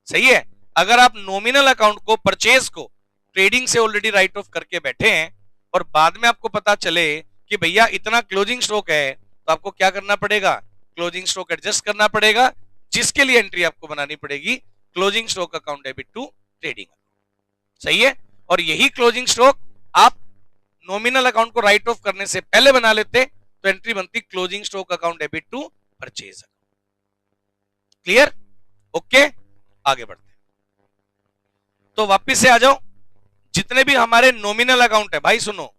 सही है। अगर आप नॉमिनल अकाउंट को, परचेज को ट्रेडिंग से ऑलरेडी राइट ऑफ करके बैठे हैं और बाद में आपको पता चले कि भैया इतना क्लोजिंग स्टॉक है, तो आपको क्या करना पड़ेगा, क्लोजिंग स्टॉक एडजस्ट करना पड़ेगा, जिसके लिए एंट्री आपको बनानी पड़ेगी closing stock account debit to trading. सही है। और यही क्लोजिंग स्टॉक आप नॉमिनल अकाउंट को राइट ऑफ करने से पहले बना लेते तो एंट्री बनती closing stock account debit to purchase. Clear, okay, आगे बढ़ते हैं। तो वापिस से आ जाओ, जितने भी हमारे नॉमिनल अकाउंट है, भाई सुनो,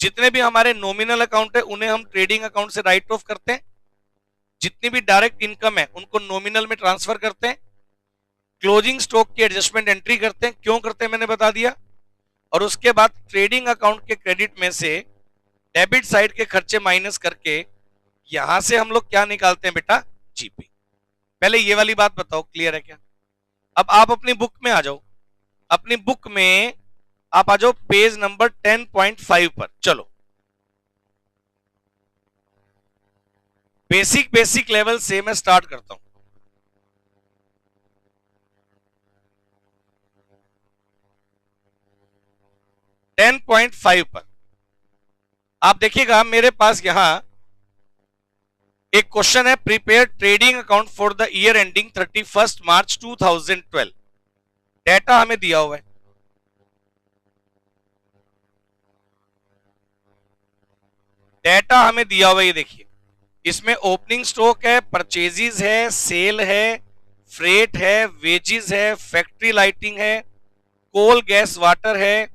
जितने भी हमारे नॉमिनल अकाउंट है उन्हें हम ट्रेडिंग अकाउंट से राइट ऑफ करते हैं, जितनी भी डायरेक्ट इनकम है उनको नॉमिनल में ट्रांसफर करते हैं, क्लोजिंग स्टॉक की एडजस्टमेंट एंट्री करते हैं, क्यों करते हैं मैंने बता दिया, और उसके बाद ट्रेडिंग अकाउंट के क्रेडिट में से डेबिट साइड के खर्चे माइनस करके यहां से हम लोग क्या निकालते हैं बेटा, जीपी। पहले ये वाली बात बताओ, क्लियर है क्या। अब आप अपनी बुक में आ जाओ, अपनी बुक में आप आ जाओ पेज नंबर 10.5 पर। चलो बेसिक लेवल से मैं स्टार्ट करता हूं। टेन 10.5 पर आप देखिएगा, मेरे पास यहां एक क्वेश्चन है, prepare trading account for the year ending 31 March 2012। Data हमें दिया हुआ है, डेटा हमें दिया हुआ है, ये देखिए इसमें ओपनिंग स्टॉक है, परचेजेस है, सेल है, फ्रेट है, वेजेस है, फैक्ट्री लाइटिंग है, कोल गैस वाटर है,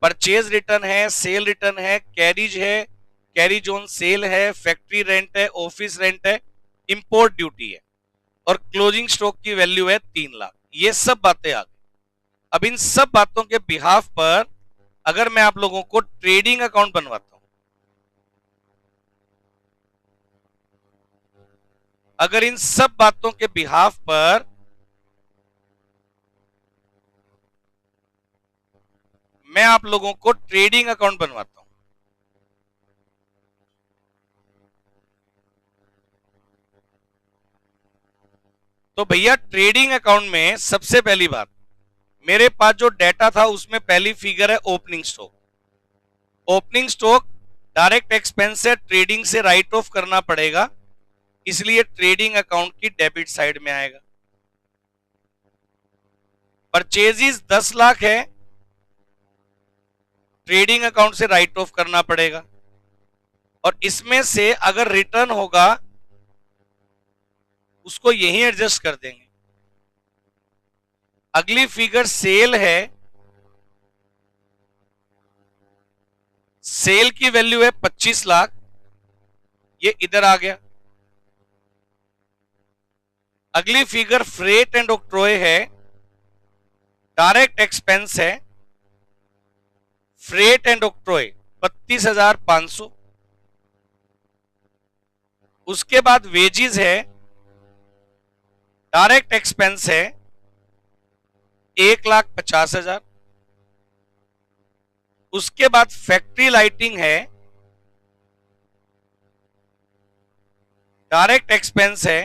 परचेज रिटर्न है, सेल रिटर्न है, कैरिज है, कैरिज ऑन सेल है, फैक्ट्री रेंट है, ऑफिस रेंट है, इंपोर्ट ड्यूटी है, और क्लोजिंग स्टॉक की वैल्यू है 3 लाख। ये सब बातें आ गई। अब इन सब बातों के बिहाफ पर अगर मैं आप लोगों को ट्रेडिंग अकाउंट बनवाता हूं, अगर इन सब बातों के बिहाफ पर मैं आप लोगों को ट्रेडिंग अकाउंट बनवाता हूं, तो भैया ट्रेडिंग अकाउंट में सबसे पहली बात, मेरे पास जो डेटा था उसमें पहली फिगर है opening stock. Opening stock direct expense है, ट्रेडिंग से राइट ऑफ करना पड़ेगा, इसलिए ट्रेडिंग अकाउंट की डेबिट साइड में आएगा। परचेजेस 10 लाख है, ट्रेडिंग अकाउंट से राइट ऑफ करना पड़ेगा, और इसमें से अगर रिटर्न होगा उसको यहीं एडजस्ट कर देंगे। अगली फिगर सेल है, सेल की वैल्यू है 25 लाख, ये इधर आ गया। अगली फिगर फ्रेट एंड ऑक्ट्रॉय है, डायरेक्ट एक्सपेंस है, फ्रेट एंड ऑक्ट्रॉय 32,500। उसके बाद वेजेस है, डायरेक्ट एक्सपेंस है 1,50,000। उसके बाद फैक्ट्री लाइटिंग है डायरेक्ट एक्सपेंस है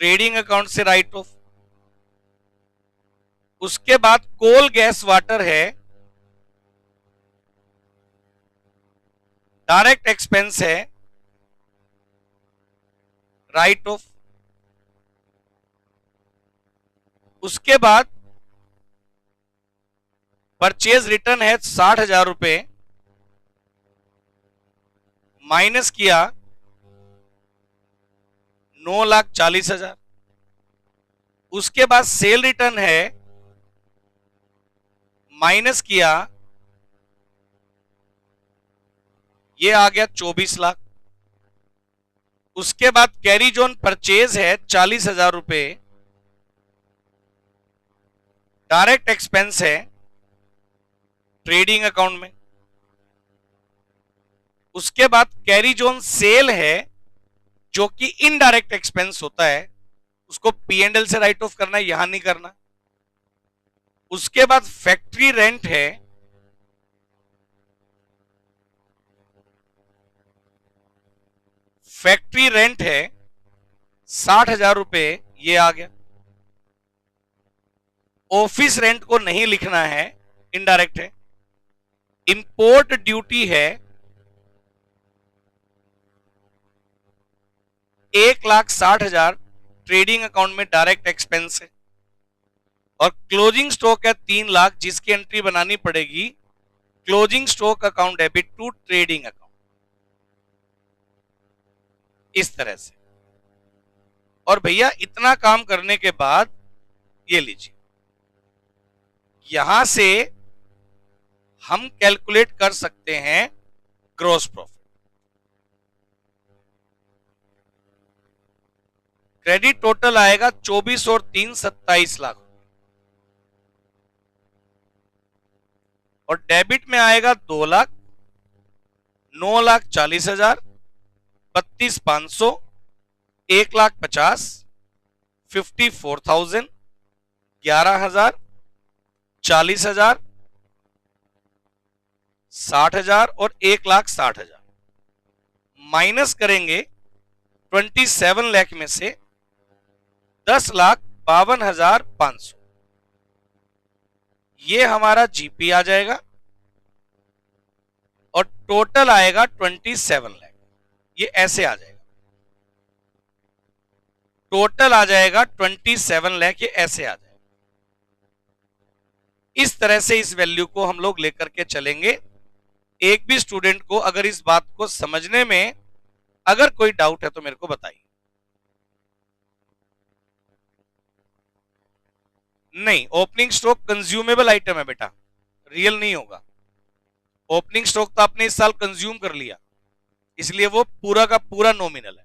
ट्रेडिंग अकाउंट से राइट ऑफ। उसके बाद कोल गैस वाटर है डायरेक्ट एक्सपेंस है राइट ऑफ। उसके बाद परचेज रिटर्न है 60,000 रुपए, माइनस किया 9,40,000। उसके बाद सेल रिटर्न है, माइनस किया, ये आ गया 24 लाख। उसके बाद कैरीज ऑन परचेज है 40,000 रुपए, डायरेक्ट एक्सपेंस है ट्रेडिंग अकाउंट में। उसके बाद कैरीज ऑन सेल है जो कि इनडायरेक्ट एक्सपेंस होता है, उसको P&L से राइट ऑफ करना है, यहां नहीं करना। उसके बाद फैक्ट्री रेंट है, फैक्ट्री रेंट है 60,000 रुपए, ये आ गया। ऑफिस रेंट को नहीं लिखना है, इनडायरेक्ट है। इंपोर्ट ड्यूटी है 1,60,000, ट्रेडिंग अकाउंट में डायरेक्ट एक्सपेंस है। और क्लोजिंग स्टॉक है 3 लाख, जिसकी एंट्री बनानी पड़ेगी closing stock account debit to trading account, इस तरह से। और भैया इतना काम करने के बाद ये लीजिए, यहां से हम कैलकुलेट कर सकते हैं ग्रॉस प्रॉफिट। क्रेडिट टोटल आएगा 24 और 3 27 लाख, और डेबिट में आएगा 2 लाख, 9,40,000, 32,500, 1,50,000, 54,000, 11,000, 40,000, 60,000 और 1,60,000। माइनस करेंगे 27 लाख में से 10,52,500, ये हमारा जीपी आ जाएगा, और टोटल आएगा 27 लाख। ये ऐसे आ जाएगा, टोटल आ जाएगा 27 लाख, ये ऐसे आ जाएगा। इस तरह से इस वैल्यू को हम लोग लेकर के चलेंगे। एक भी स्टूडेंट को अगर इस बात को समझने में अगर कोई डाउट है तो मेरे को बताइए। नहीं, ओपनिंग स्टॉक कंज्यूमेबल आइटम है बेटा, रियल नहीं होगा। ओपनिंग स्टॉक तो आपने इस साल कंज्यूम कर लिया, इसलिए वो पूरा का पूरा नॉमिनल है।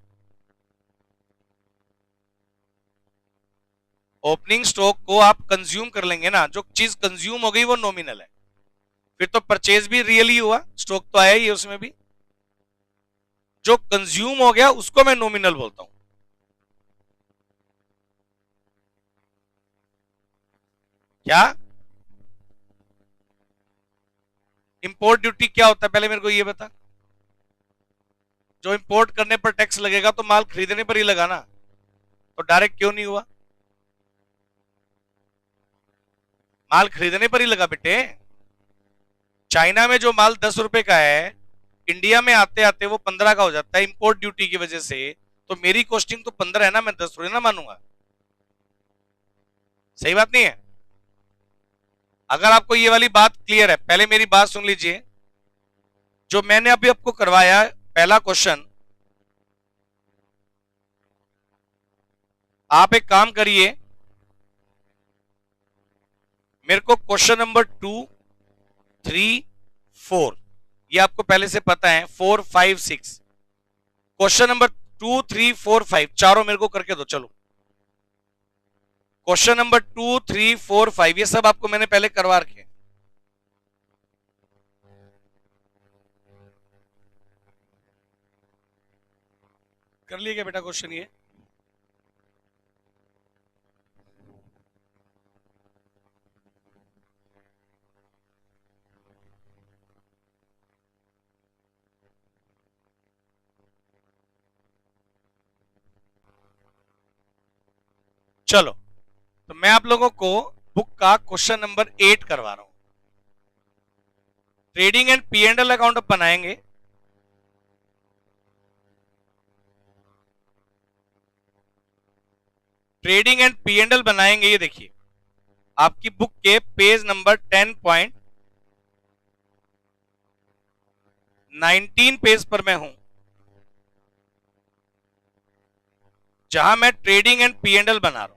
ओपनिंग स्टॉक को आप कंज्यूम कर लेंगे ना, जो चीज कंज्यूम हो गई वो नॉमिनल है, फिर तो परचेज भी रियल ही हुआ, स्टॉक तो आया ही है उसमें भी। जो कंज्यूम हो गया उसको मैं नॉमिनल बोलता हूं। क्या इंपोर्ट ड्यूटी क्या होता है, पहले मेरे को ये बता। जो इंपोर्ट करने पर टैक्स लगेगा तो माल खरीदने पर ही लगा ना, तो डायरेक्ट क्यों नहीं हुआ? माल खरीदने पर ही लगा बेटे। चाइना में जो माल 10 रुपए का है, इंडिया में आते आते वो 15 का हो जाता है इंपोर्ट ड्यूटी की वजह से। तो मेरी कॉस्टिंग तो 15 है ना, मैं 10 थोड़ी ना मानूंगा। सही बात नहीं है? अगर आपको ये वाली बात क्लियर है, पहले मेरी बात सुन लीजिए। जो मैंने अभी आपको करवाया पहला क्वेश्चन, आप एक काम करिए, मेरे को क्वेश्चन नंबर 2, 3, 4, ये आपको पहले से पता है, 4, 5, 6, क्वेश्चन नंबर 2, 3, 4, 5 चारों मेरे को करके दो। चलो क्वेश्चन नंबर 2, 3, 4, 5 ये सब आपको मैंने पहले करवा रखे। कर लिए क्या बेटा क्वेश्चन ये? चलो, तो मैं आप लोगों को बुक का क्वेश्चन नंबर 8 करवा रहा हूं। Trading and P and L account अब बनाएंगे। Trading and P and L बनाएंगे, ये देखिए आपकी बुक के पेज नंबर 10.19 पेज पर मैं हूं, जहां मैं trading and P and L बना रहा हूं।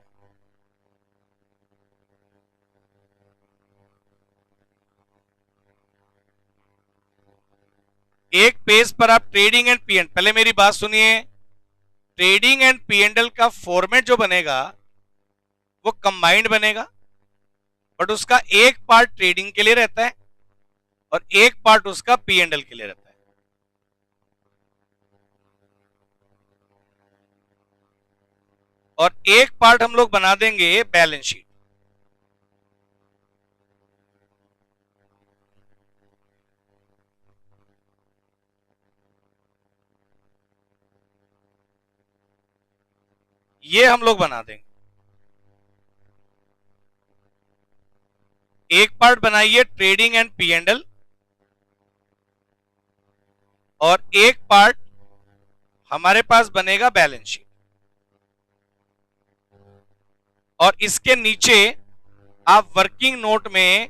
एक पेज पर आप ट्रेडिंग एंड पी एंड, पहले मेरी बात सुनिए, trading and P and L का फॉर्मेट जो बनेगा वो कंबाइंड बनेगा, बट उसका एक पार्ट ट्रेडिंग के लिए रहता है और एक पार्ट उसका पी एंड एल के लिए रहता है। और एक पार्ट हम लोग बना देंगे बैलेंस शीट। ये हम लोग बना देंगे। एक पार्ट बनाइए trading and P and L, और एक पार्ट हमारे पास बनेगा बैलेंस शीट। और इसके नीचे आप वर्किंग नोट में,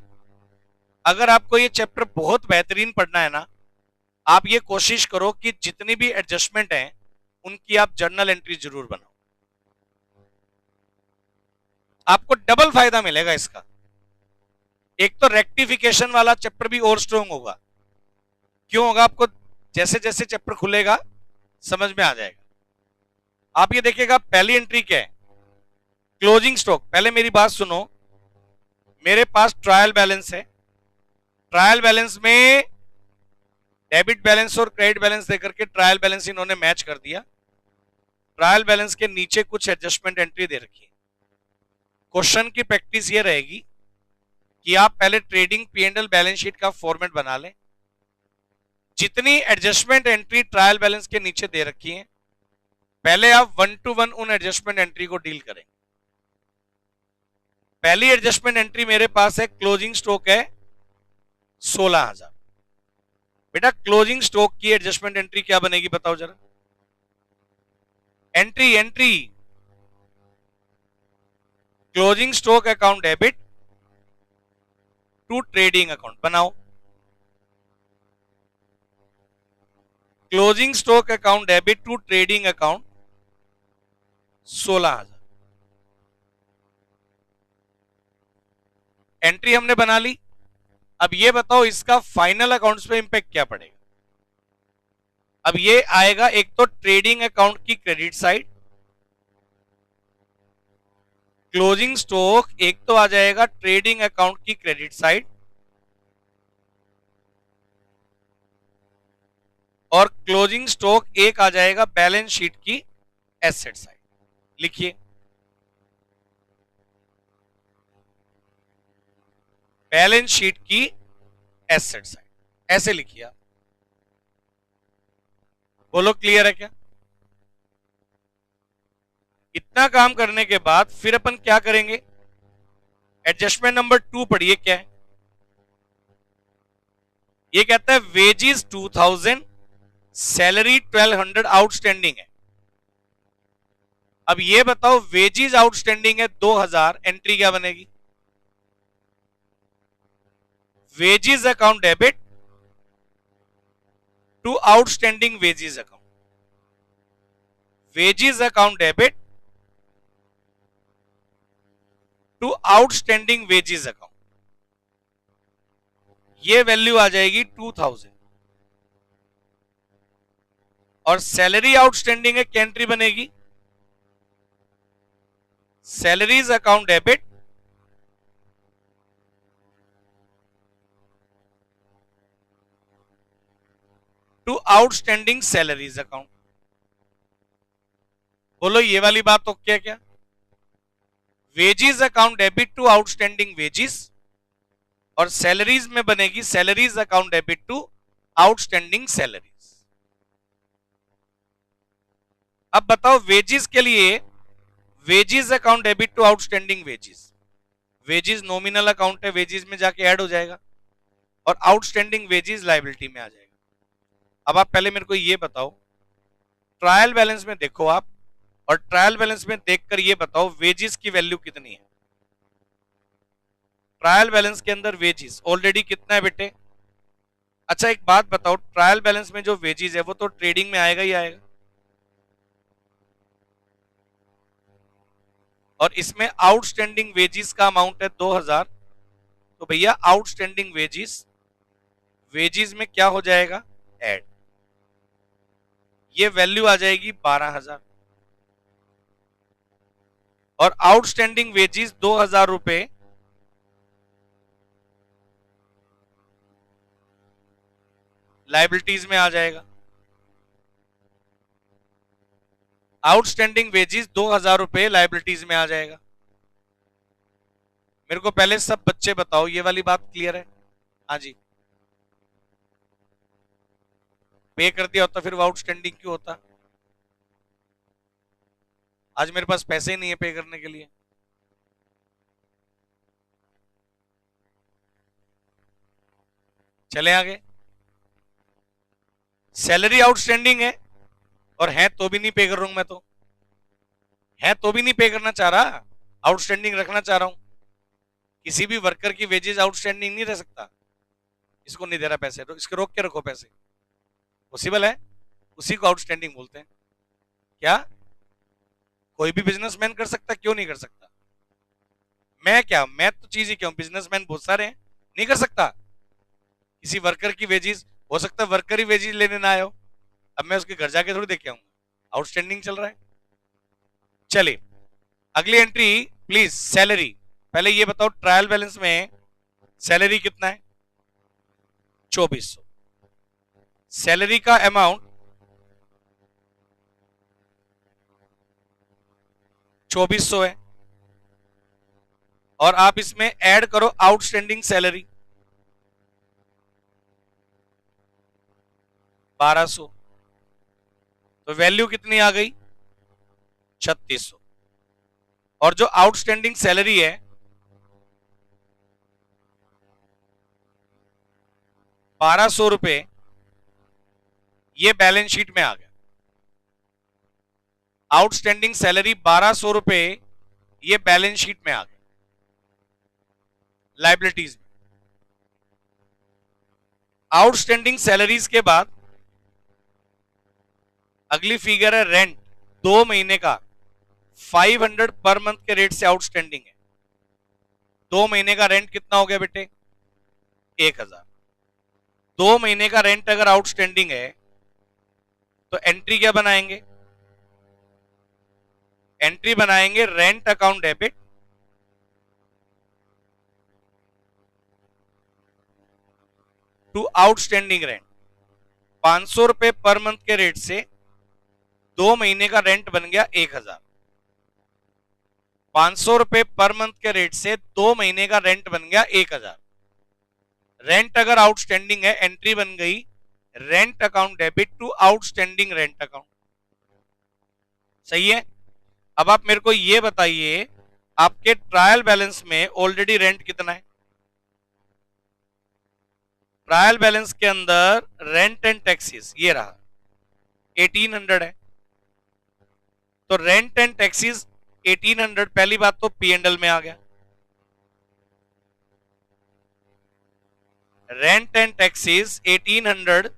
अगर आपको ये चैप्टर बहुत बेहतरीन पढ़ना है ना, आप ये कोशिश करो कि जितनी भी एडजस्टमेंट है उनकी आप जर्नल एंट्री जरूर बनाओ। आपको डबल फायदा मिलेगा इसका। एक तो रेक्टिफिकेशन वाला चैप्टर भी और स्ट्रॉन्ग होगा। क्यों होगा? आपको जैसे जैसे चैप्टर खुलेगा समझ में आ जाएगा। आप ये देखिएगा, पहली एंट्री क्या है? Closing stock. पहले मेरी बात सुनो, मेरे पास ट्रायल बैलेंस है। ट्रायल बैलेंस में डेबिट बैलेंस और क्रेडिट बैलेंस देकर के ट्रायल बैलेंस इन्होंने मैच कर दिया। ट्रायल बैलेंस के नीचे कुछ एडजस्टमेंट एंट्री दे रखी है। क्वेश्चन की प्रैक्टिस ये रहेगी कि आप पहले trading P and L balance sheet का फॉर्मेट बना लें। जितनी एडजस्टमेंट एंट्री ट्रायल बैलेंस के नीचे दे रखी है, पहले आप 1 to 1 उन एडजस्टमेंट एंट्री को डील करें। पहली एडजस्टमेंट एंट्री मेरे पास है, क्लोजिंग स्टॉक है 16,000। बेटा क्लोजिंग स्टॉक की एडजस्टमेंट एंट्री क्या बनेगी बताओ जरा? Entry closing stock account debit to trading account बनाओ। Closing stock account debit to trading account 16,000 entry हमने बना ली। अब ये बताओ इसका फाइनल अकाउंट्स पे इंपैक्ट क्या पड़ेगा? अब ये आएगा एक तो ट्रेडिंग अकाउंट की क्रेडिट साइड, क्लोजिंग स्टॉक एक तो आ जाएगा ट्रेडिंग अकाउंट की क्रेडिट साइड, और क्लोजिंग स्टॉक एक आ जाएगा बैलेंस शीट की एसेट साइड। लिखिए, बैलेंस शीट की एसेट साइड, ऐसे लिखिए आप। बोलो क्लियर है क्या? इतना काम करने के बाद फिर अपन क्या करेंगे? एडजस्टमेंट नंबर 2 पढ़िए क्या है। ये कहता है वेजेस 2000, सैलरी 1200 आउटस्टैंडिंग है। अब ये बताओ वेजेस आउटस्टैंडिंग है 2000, एंट्री क्या बनेगी? Wages account debit to outstanding wages account, wages account debit to outstanding wages account, ये वैल्यू आ जाएगी 2000। और सैलरी आउटस्टैंडिंग है, क्या एंट्री बनेगी? Salaries account debit to outstanding salaries account. बोलो ये वाली बात तो क्या? Wages account debit to outstanding wages, और सैलरीज में बनेगी salaries account debit to outstanding salaries. अब बताओ वेजेस के लिए wages account debit to outstanding wages, wages nominal account है, वेजिज में जाके ऐड हो जाएगा और आउटस्टैंडिंग वेजिज लायबिलिटी में आ जाएगा। अब आप पहले मेरे को ये बताओ, ट्रायल बैलेंस में देखो आप, और ट्रायल बैलेंस में देखकर ये बताओ वेजिज की वैल्यू कितनी है। ट्रायल बैलेंस के अंदर वेजिज ऑलरेडी कितना है बेटे? अच्छा एक बात बताओ, ट्रायल बैलेंस में जो वेजिज है वो तो ट्रेडिंग में आएगा ही आएगा, और इसमें आउटस्टैंडिंग वेजिज का अमाउंट है 2000, तो भैया आउटस्टैंडिंग वेजिज, वेजिज में क्या हो जाएगा? ऐड, ये वैल्यू आ जाएगी 12000, और आउटस्टैंडिंग वेजिज 2000 रुपए लाइबिलिटीज में आ जाएगा। आउटस्टैंडिंग वेजिज 2000 रुपए लाइबिलिटीज में आ जाएगा। मेरे को पहले सब बच्चे बताओ, ये वाली बात क्लियर है? हाँ जी, पे कर दिया होता फिर वो आउटस्टैंडिंग क्यों होता? आज मेरे पास पैसे ही नहीं है पे करने के लिए। चले आगे, सैलरी आउटस्टैंडिंग है और है तो भी नहीं पे कर रहा हूं मैं, तो है तो भी नहीं पे करना चाह रहा, आउटस्टैंडिंग रखना चाह रहा हूं। किसी भी वर्कर की वेजेस आउटस्टैंडिंग नहीं रह सकता, इसको नहीं दे रहा पैसे तो इसके रोक के रखो पैसे, पॉसिबल है? उसी को आउटस्टैंडिंग बोलते हैं। क्या कोई भी बिजनेसमैन कर सकता? क्यों नहीं कर सकता? मैं क्या, मैं तो चीज ही क्यों, बिजनेसमैन बहुत सारे हैं, नहीं कर सकता? किसी वर्कर की वेजेस, हो सकता है वर्कर ही वेजेस लेने ना आए हो, अब मैं उसके घर जाके थोड़ी देख के आऊंगा, आउटस्टैंडिंग चल रहा है। चलिए अगली एंट्री प्लीज, सैलरी। पहले ये बताओ ट्रायल बैलेंस में सैलरी कितना है? 2400। सैलरी का अमाउंट 2400 है, और आप इसमें ऐड करो आउटस्टैंडिंग सैलरी 1200, तो वैल्यू कितनी आ गई? 3600। और जो आउटस्टैंडिंग सैलरी है 1200 रुपए, ये बैलेंस शीट में आ गया। आउटस्टैंडिंग सैलरी 1200 रुपए, ये बैलेंस शीट में आ गया लाइबिलिटीज में। आउटस्टैंडिंग सैलरीज के बाद अगली फिगर है रेंट, 2 महीने का 500 पर मंथ के रेट से आउटस्टैंडिंग है। 2 महीने का रेंट कितना हो गया बेटे? 1000। 2 महीने का रेंट अगर आउटस्टैंडिंग है तो एंट्री क्या बनाएंगे? एंट्री बनाएंगे rent account debit to outstanding rent. 500 रुपए पर मंथ के रेट से 2 महीने का रेंट बन गया 1000। 500 रुपए पर मंथ के रेट से 2 महीने का रेंट बन गया 1000। रेंट अगर आउटस्टैंडिंग है, एंट्री बन गई rent account debit to outstanding rent account. सही है? अब आप मेरे को ये बताइए, आपके ट्रायल बैलेंस में ऑलरेडी रेंट कितना है? ट्रायल बैलेंस के अंदर रेंट एंड टैक्सेस ये रहा 1800 है, तो रेंट एंड टैक्सेस 1800, पहली बात तो P&L में आ गया। रेंट एंड टैक्सेस 1800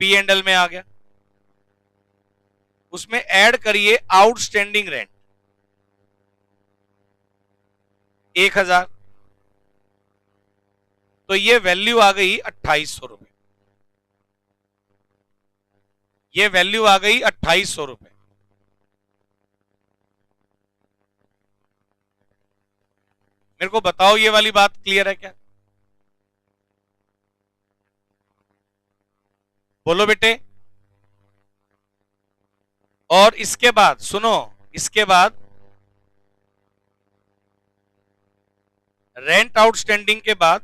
P&L में आ गया। उसमें ऐड करिए आउटस्टैंडिंग रेंट 1000, तो ये वैल्यू आ गई 2800 रुपए। ये वैल्यू आ गई 2800 रुपए। मेरे को बताओ ये वाली बात क्लियर है क्या? बोलो बेटे। और इसके बाद सुनो, इसके बाद रेंट आउटस्टैंडिंग के बाद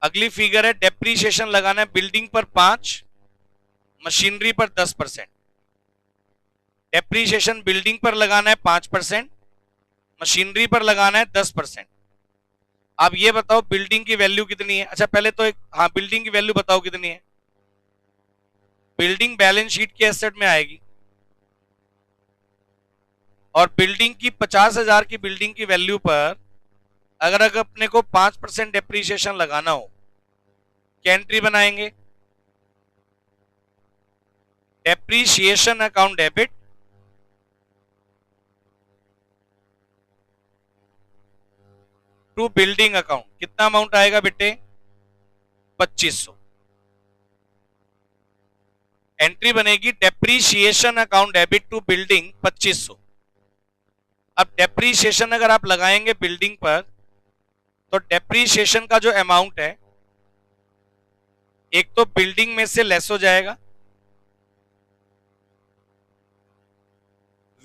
अगली फिगर है डेप्रीशिएशन लगाना है। बिल्डिंग पर 5, मशीनरी पर 10%। डेप्रीशिएशन बिल्डिंग पर लगाना है 5%, मशीनरी पर लगाना है 10%। आप ये बताओ बिल्डिंग की वैल्यू कितनी है? अच्छा पहले तो हाँ बिल्डिंग की वैल्यू बताओ कितनी है? बिल्डिंग बैलेंस शीट के एसेट में आएगी, और बिल्डिंग की 50,000 की बिल्डिंग की वैल्यू पर अगर अपने को 5% डेप्रीशिएशन लगाना हो, क्या एंट्री बनाएंगे? Depreciation account debit to building account. कितना अमाउंट आएगा बेटे? 2500। एंट्री बनेगी depreciation account debit to building 2500। अब डेप्रीशिएशन अगर आप लगाएंगे बिल्डिंग पर, तो डेप्रीशिएशन का जो अमाउंट है एक तो बिल्डिंग में से लेस हो जाएगा,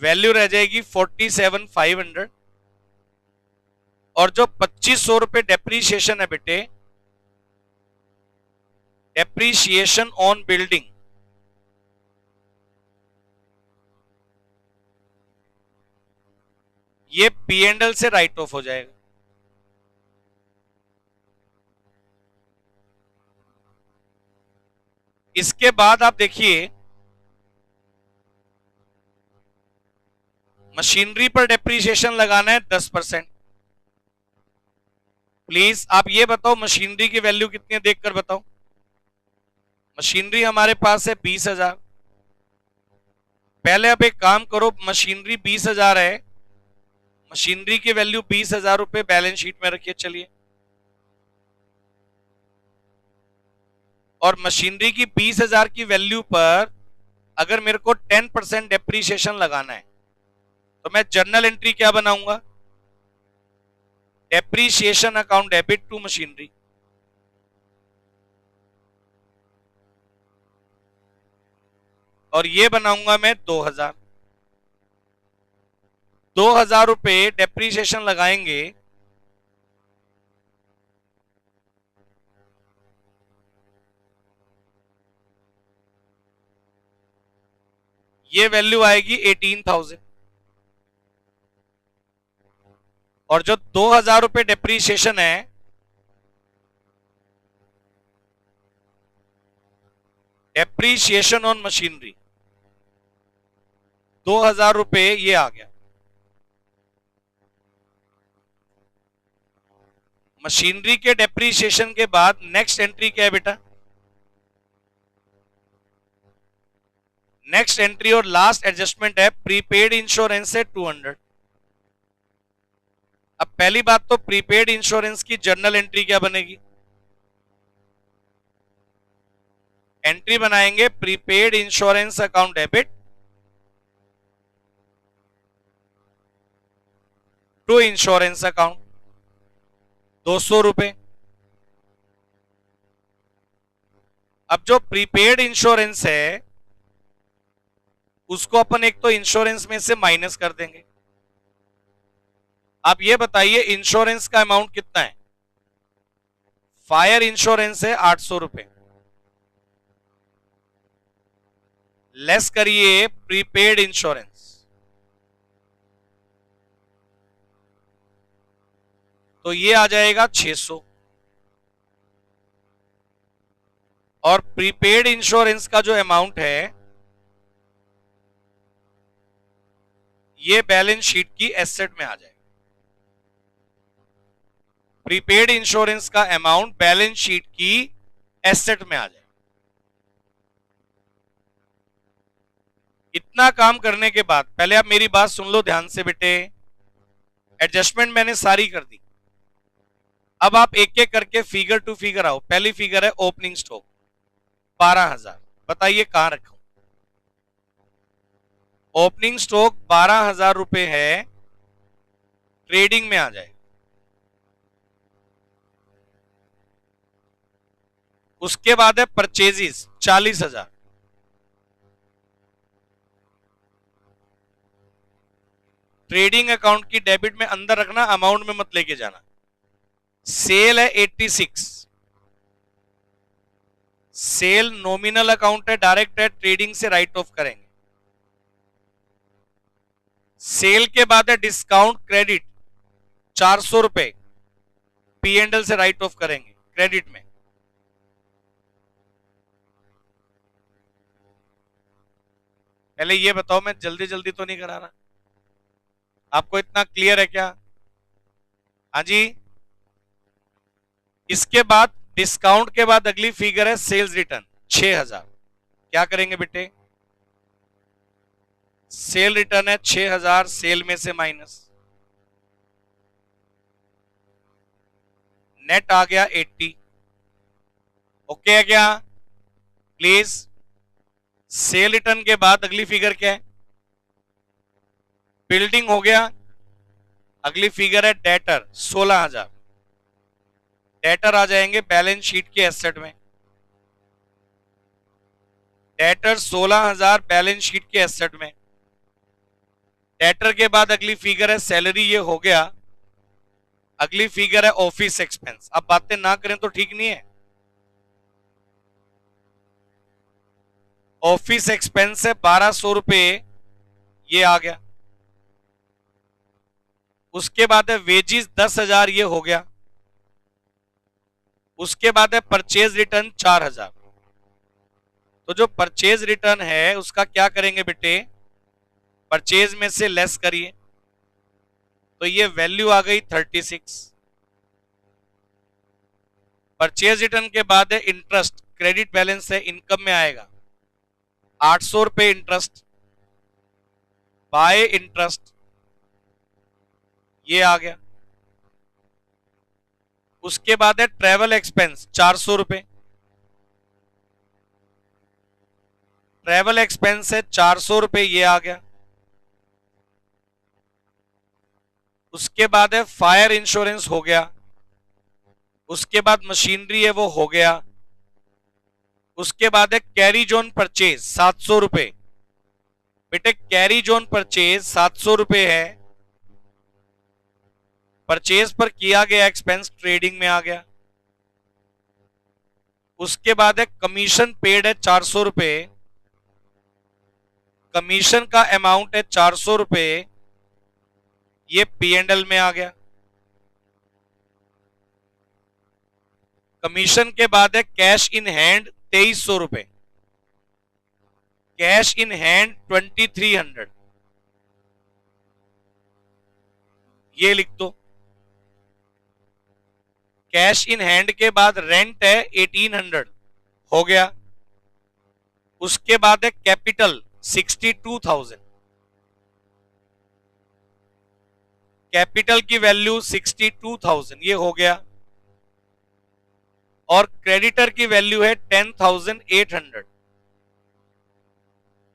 वैल्यू रह जाएगी 47,500, और जो 2500 रुपए डेप्रीशिएशन है बेटे, डेप्रीशिएशन ऑन बिल्डिंग, ये P&L से राइट ऑफ हो जाएगा। इसके बाद आप देखिए मशीनरी पर डेप्रीशिएशन लगाना है 10%। प्लीज आप ये बताओ मशीनरी की वैल्यू कितनी है, देखकर बताओ। मशीनरी हमारे पास है 20,000। पहले आप एक काम करो, मशीनरी 20,000 है, मशीनरी की वैल्यू 20,000 रुपए बैलेंस शीट में रखिए। चलिए, और मशीनरी की 20,000 की वैल्यू पर अगर मेरे को 10% डेप्रीशिएशन लगाना है, तो मैं जर्नल एंट्री क्या बनाऊंगा? Depreciation account debit to machinery, और ये बनाऊंगा मैं 2,000। 2,000 रुपए डेप्रीशिएशन लगाएंगे, ये वैल्यू आएगी 18,000। और जो 2,000 रुपए डेप्रीशिएशन है, डेप्रीशिएशन ऑन मशीनरी 2,000 रुपए ये आ गया। मशीनरी के डेप्रीशिएशन के बाद नेक्स्ट एंट्री क्या है बेटा? नेक्स्ट एंट्री और लास्ट एडजस्टमेंट है प्रीपेड इंश्योरेंस है 200। अब पहली बात तो प्रीपेड इंश्योरेंस की जर्नल एंट्री क्या बनेगी? एंट्री बनाएंगे prepaid insurance account debit to insurance account 200 रुपए। अब जो प्रीपेड इंश्योरेंस है उसको अपन एक तो इंश्योरेंस में से माइनस कर देंगे। आप ये बताइए इंश्योरेंस का अमाउंट कितना है? फायर इंश्योरेंस है 800 रुपए, लेस करिए प्रीपेड इंश्योरेंस, तो ये आ जाएगा 600। और प्रीपेड इंश्योरेंस का जो अमाउंट है ये बैलेंस शीट की एसेट में आ जाएगा। प्रीपेड इंश्योरेंस का अमाउंट बैलेंस शीट की एसेट में आ जाएगा। इतना काम करने के बाद पहले आप मेरी बात सुन लो ध्यान से बेटे। एडजस्टमेंट मैंने सारी कर दी। अब आप एक एक करके फिगर टू फिगर आओ। पहली फिगर है ओपनिंग स्टॉक 12,000। बताइए कहां रखूं? ओपनिंग स्टॉक 12,000 रुपए है, ट्रेडिंग में आ जाए। उसके बाद है परचेजेस 40,000, ट्रेडिंग अकाउंट की डेबिट में अंदर रखना, अमाउंट में मत लेके जाना। सेल है 86, सेल नॉमिनल अकाउंट है, डायरेक्ट है, ट्रेडिंग से राइट ऑफ करेंगे। सेल के बाद है डिस्काउंट क्रेडिट 400 रुपए, पी एंड एल से राइट ऑफ करेंगे क्रेडिट में। पहले ये बताओ, मैं जल्दी जल्दी तो नहीं करा रहा, आपको इतना क्लियर है क्या? हाँ जी। इसके बाद डिस्काउंट के बाद अगली फिगर है सेल्स रिटर्न 6000। क्या करेंगे बेटे? सेल रिटर्न है 6000, सेल में से माइनस, नेट आ गया 80। ओके है क्या? प्लीज। सेल रिटर्न के बाद अगली फिगर क्या है? बिल्डिंग हो गया। अगली फिगर है डेटर 16000। डेटर आ जाएंगे बैलेंस शीट के एसेट में। डेटर 16000 बैलेंस शीट के एसेट में। डेटर के बाद अगली फिगर है सैलरी, ये हो गया। अगली फिगर है ऑफिस एक्सपेंस। अब बातें ना करें तो ठीक नहीं है। ऑफिस एक्सपेंस है 1200 रुपए, ये आ गया। उसके बाद है वेजिस 10,000, ये हो गया। उसके बाद है परचेज रिटर्न 4000। तो जो परचेज रिटर्न है उसका क्या करेंगे बेटे? परचेज में से लेस करिए, तो ये वैल्यू आ गई 36। परचेज रिटर्न के बाद है इंटरेस्ट, क्रेडिट बैलेंस है, इनकम में आएगा 800 रुपए इंटरेस्ट, बाय इंटरेस्ट, ये आ गया। उसके बाद है ट्रेवल एक्सपेंस 400 रुपए। ट्रेवल एक्सपेंस है 400 रुपए, ये आ गया। उसके बाद है फायर इंश्योरेंस, हो गया। उसके बाद मशीनरी है, वो हो गया। उसके बाद है कैरी जोन परचेज 700 रुपए। बेटे कैरी जोन परचेज 700 रुपए है, परचेज पर किया गया एक्सपेंस ट्रेडिंग में आ गया। उसके बाद है कमीशन पेड है 400 रुपए। कमीशन का अमाउंट है 400 रुपए, ये पी एंड एल में आ गया। कमीशन के बाद है कैश इन हैंड 2300 रुपए। कैश इन हैंड 2300, ये लिख दो। कैश इन हैंड के बाद रेंट है 1800, हो गया। उसके बाद है कैपिटल 62,000। कैपिटल की वैल्यू 62,000, ये हो गया। और क्रेडिटर की वैल्यू है 10,800।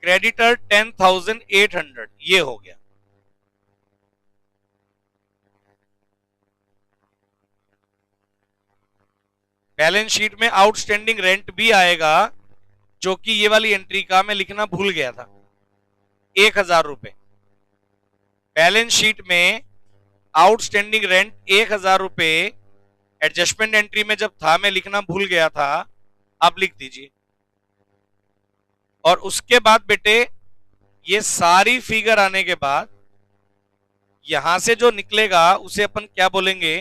क्रेडिटर 10,800, ये हो गया। बैलेंस शीट में आउटस्टैंडिंग रेंट भी आएगा, जो कि ये वाली एंट्री का मैं लिखना भूल गया था, 1000 रुपए। बैलेंस शीट में आउटस्टैंडिंग रेंट 1000 रुपए एडजस्टमेंट एंट्री में जब था, मैं लिखना भूल गया था, आप लिख दीजिए। और उसके बाद बेटे ये सारी फिगर आने के बाद यहां से जो निकलेगा उसे अपन क्या बोलेंगे?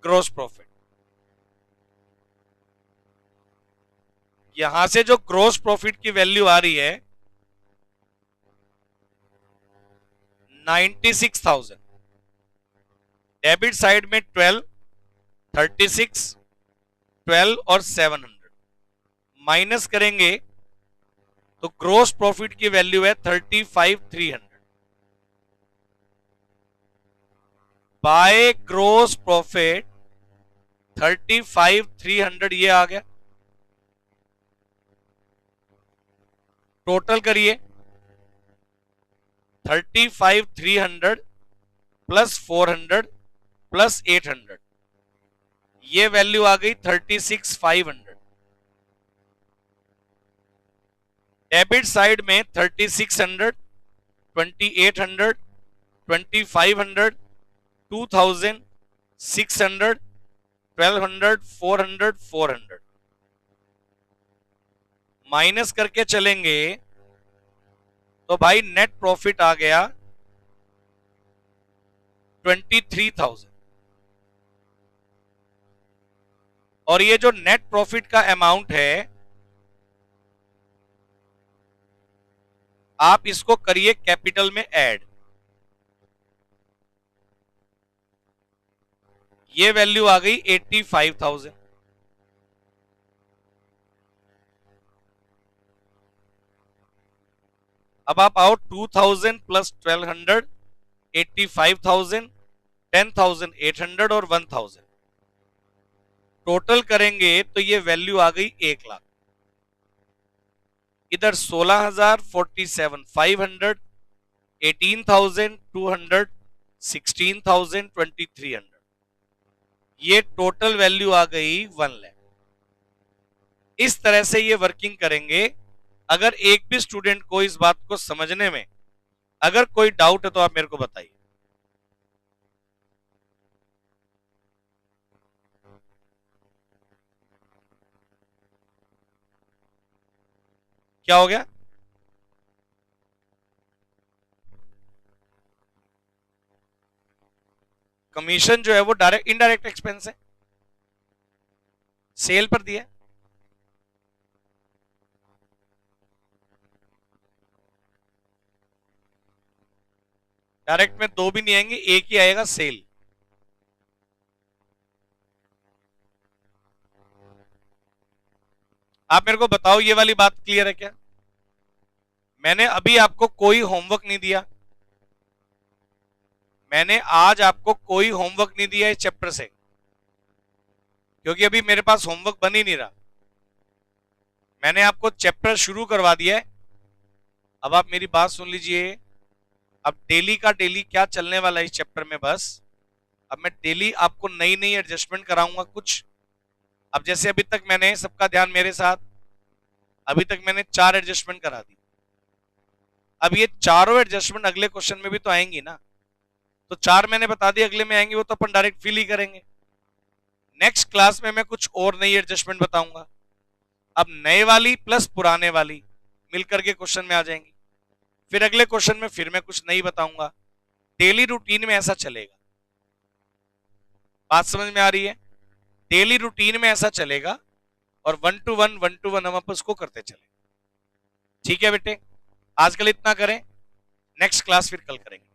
Gross profit. यहां से जो ग्रॉस प्रॉफिट की वैल्यू आ रही है 96,000। डेबिट साइड में 12, 36, 12 और 700 माइनस करेंगे तो ग्रॉस प्रॉफिट की वैल्यू है 35,300। बाय ग्रॉस प्रॉफिट 35,300, ये आ गया। टोटल करिए 35,300 प्लस 400 प्लस 800, ये वैल्यू आ गई 36,500। डेबिट साइड में 3600, 2800, 2500, 2000, 600, 1200, 400, 400 माइनस करके चलेंगे तो भाई नेट प्रॉफिट आ गया 23,000। और ये जो नेट प्रॉफिट का अमाउंट है, आप इसको करिए कैपिटल में ऐड। ये वैल्यू आ गई 85,000। अब आप आओ 2,000 प्लस 1,200, 85,000, 10,800 और 1,000 टोटल करेंगे तो ये वैल्यू आ गई 1,00,000। इधर 16,000, 47,500, 18,200, 16,000, 2,300, ये टोटल वैल्यू आ गई 1,00,000। इस तरह से ये वर्किंग करेंगे। अगर एक भी स्टूडेंट को इस बात को समझने में अगर कोई डाउट है तो आप मेरे को बताइए। क्या हो गया? कमीशन जो है वो डायरेक्ट इनडायरेक्ट एक्सपेंस है, सेल पर दिया। डायरेक्ट में दो भी नहीं आएंगे, एक ही आएगा, सेल। आप मेरे को बताओ ये वाली बात क्लियर है क्या? मैंने अभी आपको कोई होमवर्क नहीं दिया, मैंने आज आपको कोई होमवर्क नहीं दिया इस चैप्टर से, क्योंकि अभी मेरे पास होमवर्क बन ही नहीं रहा। मैंने आपको चैप्टर शुरू करवा दिया है। अब आप मेरी बात सुन लीजिए। अब डेली का डेली क्या चलने वाला है इस चैप्टर में, बस अब मैं डेली आपको नई नई एडजस्टमेंट कराऊंगा कुछ। अब जैसे अभी तक मैंने, सबका ध्यान मेरे साथ, अभी तक मैंने 4 एडजस्टमेंट करा दी। अब ये चारों एडजस्टमेंट अगले क्वेश्चन में भी तो आएंगी ना, तो 4 मैंने बता दी, अगले में आएंगे वो तो अपन डायरेक्ट फिल ही करेंगे। नेक्स्ट क्लास में मैं कुछ और नई एडजस्टमेंट बताऊंगा। अब नए वाली प्लस पुराने वाली मिलकर के क्वेश्चन में आ जाएंगी। फिर अगले क्वेश्चन में फिर मैं कुछ नई बताऊंगा। डेली रूटीन में ऐसा चलेगा। बात समझ में आ रही है? डेली रूटीन में ऐसा चलेगा और 1 to 1 हम आपस को करते चले। ठीक है बेटे, आजकल इतना करें, नेक्स्ट क्लास फिर कल करेंगे।